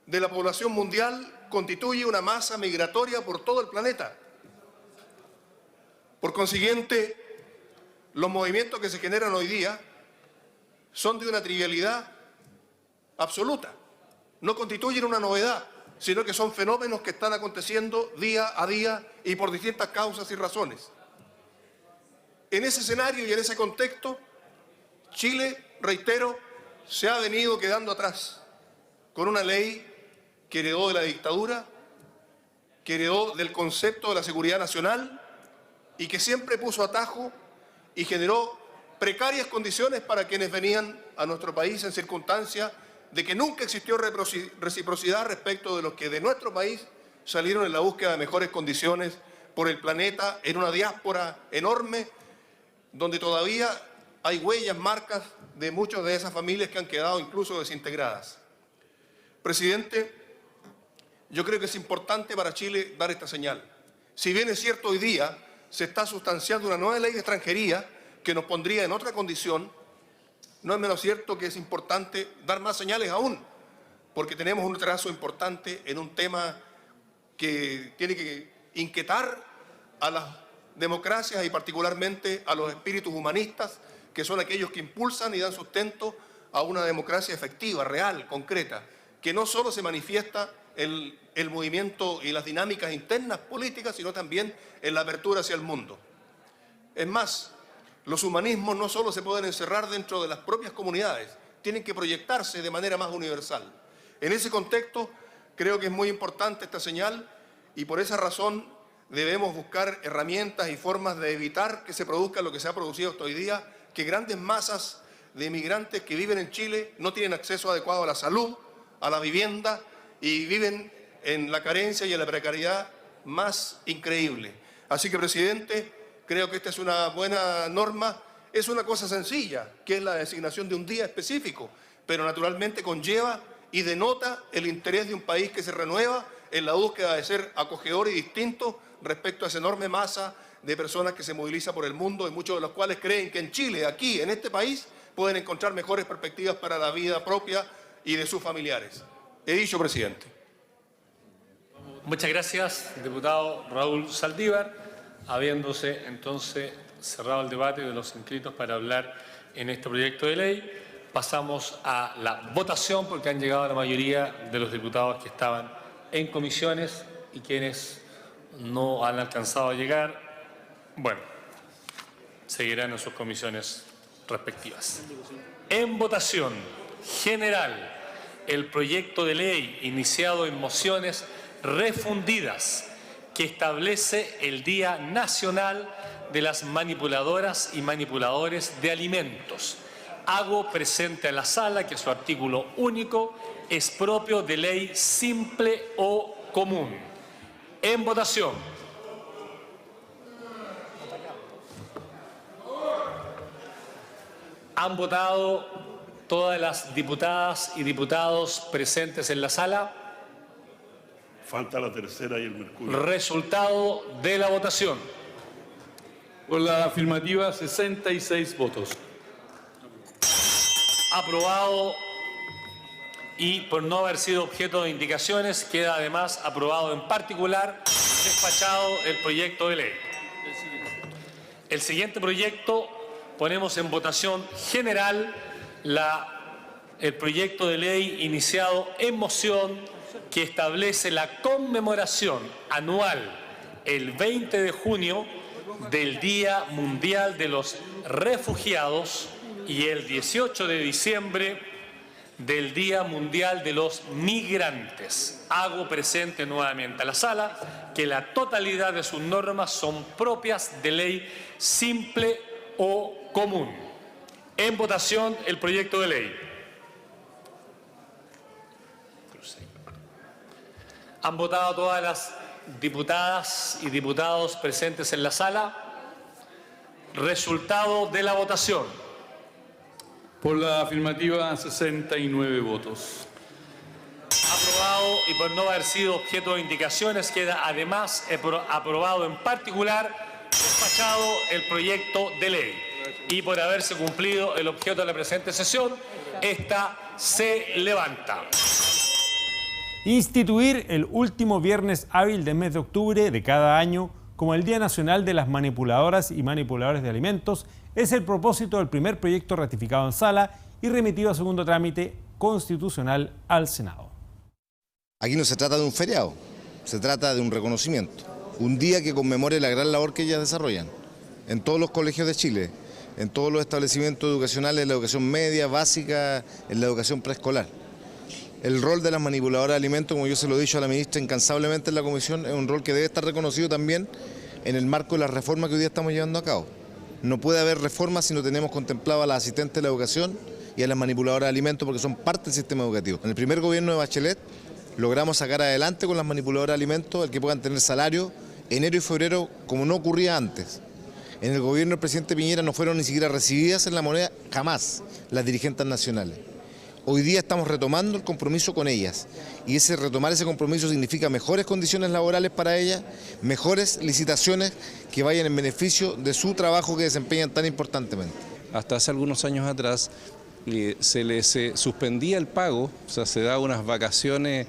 de la población mundial constituye una masa migratoria por todo el planeta. Por consiguiente, los movimientos que se generan hoy día son de una trivialidad absoluta. No constituyen una novedad, sino que son fenómenos que están aconteciendo día a día y por distintas causas y razones. En ese escenario y en ese contexto, Chile, reitero, se ha venido quedando atrás. con una ley que heredó de la dictadura, que heredó del concepto de la seguridad nacional y que siempre puso atajo y generó precarias condiciones para quienes venían a nuestro país en circunstancias de que nunca existió reciprocidad respecto de los que de nuestro país salieron en la búsqueda de mejores condiciones por el planeta, en una diáspora enorme, donde todavía hay huellas, marcas de muchas de esas familias que han quedado incluso desintegradas. Presidente, yo creo que es importante para Chile dar esta señal. Si bien es cierto, hoy día se está sustanciando una nueva ley de extranjería que nos pondría en otra condición, no es menos cierto que es importante dar más señales aún, porque tenemos un retraso importante en un tema que tiene que inquietar a las democracias y particularmente a los espíritus humanistas, que son aquellos que impulsan y dan sustento a una democracia efectiva, real, concreta, que no solo se manifiesta en el movimiento y las dinámicas internas políticas, sino también en la apertura hacia el mundo. Es más, los humanismos no solo se pueden encerrar dentro de las propias comunidades, tienen que proyectarse de manera más universal. En ese contexto, creo que es muy importante esta señal y por esa razón debemos buscar herramientas y formas de evitar que se produzca lo que se ha producido hasta hoy día, que grandes masas de inmigrantes que viven en Chile no tienen acceso adecuado a la salud, a la vivienda y viven en la carencia y en la precariedad más increíble. Así que, presidente, creo que esta es una buena norma. Es una cosa sencilla, que es la designación de un día específico, pero naturalmente conlleva y denota el interés de un país que se renueva en la búsqueda de ser acogedor y distinto respecto a esa enorme masa de personas que se moviliza por el mundo y muchos de los cuales creen que en Chile, aquí, en este país, pueden encontrar mejores perspectivas para la vida propia y de sus familiares. He dicho, presidente. Muchas gracias, diputado Raúl Saldívar. Habiéndose entonces cerrado el debate de los inscritos para hablar en este proyecto de ley, pasamos a la votación porque han llegado la mayoría de los diputados que estaban en comisiones y quienes no han alcanzado a llegar, bueno, seguirán en sus comisiones respectivas. En votación general, el proyecto de ley iniciado en mociones refundidas que establece el Día Nacional de las Manipuladoras y Manipuladores de Alimentos. Hago presente a la sala que su artículo único es propio de ley simple o común. En votación. ¿Han votado todas las diputadas y diputados presentes en la sala? Falta la tercera y el Mercurio. Resultado de la votación. Por la afirmativa, 66 votos. Aprobado y por no haber sido objeto de indicaciones, queda además aprobado en particular, despachado el proyecto de ley. El siguiente proyecto, ponemos en votación general el proyecto de ley iniciado en moción que establece la conmemoración anual el 20 de junio del Día Mundial de los Refugiados y el 18 de diciembre del Día Mundial de los Migrantes. Hago presente nuevamente a la sala que la totalidad de sus normas son propias de ley simple o común. En votación el proyecto de ley. ¿Han votado todas las diputadas y diputados presentes en la sala? Resultado de la votación. Por la afirmativa, 69 votos. Aprobado y por no haber sido objeto de indicaciones, queda además aprobado en particular, despachado el proyecto de ley. Y por haberse cumplido el objeto de la presente sesión, esta se levanta. Instituir el último viernes hábil del mes de octubre de cada año como el Día Nacional de las Manipuladoras y Manipuladores de Alimentos es el propósito del primer proyecto ratificado en sala y remitido a segundo trámite constitucional al Senado. Aquí no se trata de un feriado, se trata de un reconocimiento, un día que conmemore la gran labor que ellas desarrollan en todos los colegios de Chile, en todos los establecimientos educacionales, en la educación media, básica, en la educación preescolar. El rol de las manipuladoras de alimentos, como yo se lo he dicho a la ministra incansablemente en la comisión, es un rol que debe estar reconocido también en el marco de la reforma que hoy día estamos llevando a cabo. No puede haber reforma si no tenemos contemplado a las asistentes de la educación y a las manipuladoras de alimentos, porque son parte del sistema educativo. En el primer gobierno de Bachelet logramos sacar adelante con las manipuladoras de alimentos el que puedan tener salario enero y febrero como no ocurría antes. En el gobierno del presidente Piñera no fueron ni siquiera recibidas en la moneda jamás las dirigentes nacionales. Hoy día estamos retomando el compromiso con ellas y retomar ese compromiso significa mejores condiciones laborales para ellas, mejores licitaciones que vayan en beneficio de su trabajo que desempeñan tan importantemente. Hasta hace algunos años atrás se les suspendía el pago, o sea, se daban unas vacaciones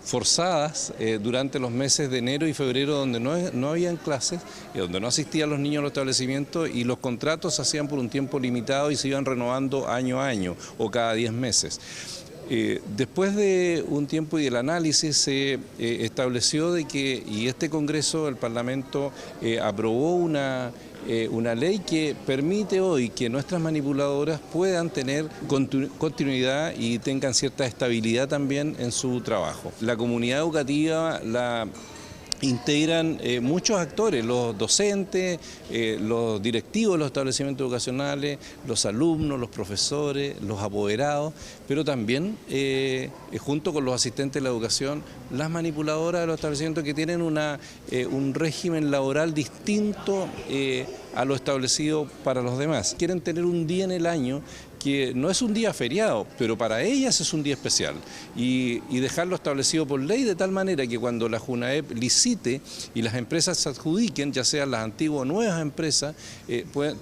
forzadas durante los meses de enero y febrero donde no habían clases, donde no asistían los niños a los establecimientos y los contratos se hacían por un tiempo limitado y se iban renovando año a año o cada 10 meses. Después de un tiempo y del análisis se estableció de que, y este Congreso, el Parlamento, aprobó una ley que permite hoy que nuestras manipuladoras puedan tener continuidad y tengan cierta estabilidad también en su trabajo. La comunidad educativa la integran muchos actores, los docentes, los directivos de los establecimientos educacionales, los alumnos, los profesores, los apoderados, pero también junto con los asistentes de la educación, las manipuladoras de los establecimientos que tienen un régimen laboral distinto a lo establecido para los demás. Quieren tener un día en el año que no es un día feriado, pero para ellas es un día especial y dejarlo establecido por ley de tal manera que cuando la JUNAEP licite y las empresas se adjudiquen, ya sean las antiguas o nuevas empresas,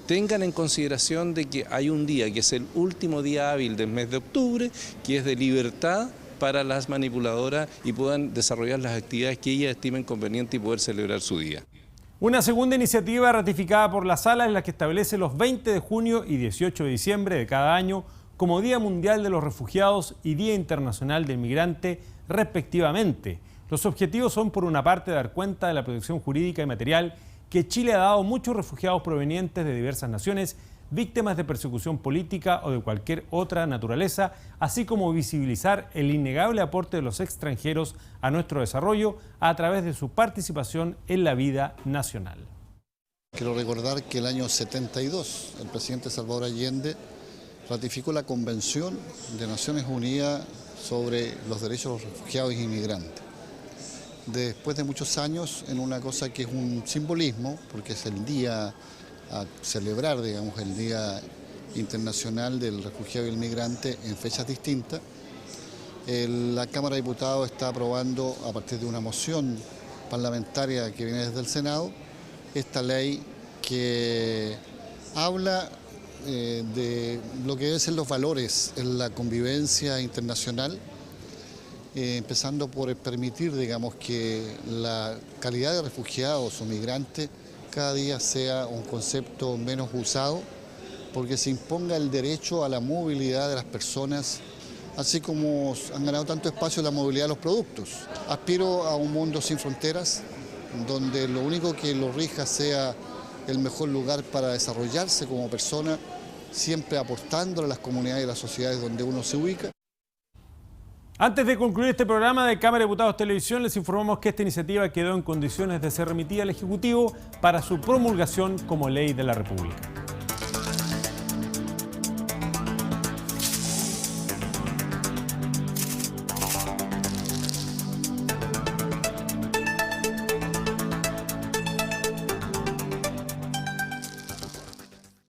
tengan en consideración de que hay un día que es el último día hábil del mes de octubre, que es de libertad para las manipuladoras y puedan desarrollar las actividades que ellas estimen conveniente y poder celebrar su día. Una segunda iniciativa ratificada por la Sala es la que establece los 20 de junio y 18 de diciembre de cada año como Día Mundial de los Refugiados y Día Internacional del Migrante, respectivamente. Los objetivos son, por una parte, dar cuenta de la protección jurídica y material que Chile ha dado a muchos refugiados provenientes de diversas naciones, víctimas de persecución política o de cualquier otra naturaleza, así como visibilizar el innegable aporte de los extranjeros a nuestro desarrollo a través de su participación en la vida nacional. Quiero recordar que el año 72 el presidente Salvador Allende ratificó la Convención de Naciones Unidas sobre los derechos de los refugiados e inmigrantes. Después de muchos años, en una cosa que es un simbolismo, porque es el día a celebrar, digamos, el Día Internacional del Refugiado y el Migrante en fechas distintas, la Cámara de Diputados está aprobando, a partir de una moción parlamentaria que viene desde el Senado, esta ley que habla de lo que deben ser los valores en la convivencia internacional, empezando por permitir, digamos, que la calidad de refugiados o migrantes cada día sea un concepto menos usado, porque se imponga el derecho a la movilidad de las personas, así como han ganado tanto espacio la movilidad de los productos. Aspiro a un mundo sin fronteras, donde lo único que lo rija sea el mejor lugar para desarrollarse como persona, siempre aportando a las comunidades y las sociedades donde uno se ubica. Antes de concluir este programa de Cámara de Diputados Televisión, les informamos que esta iniciativa quedó en condiciones de ser remitida al Ejecutivo para su promulgación como ley de la República.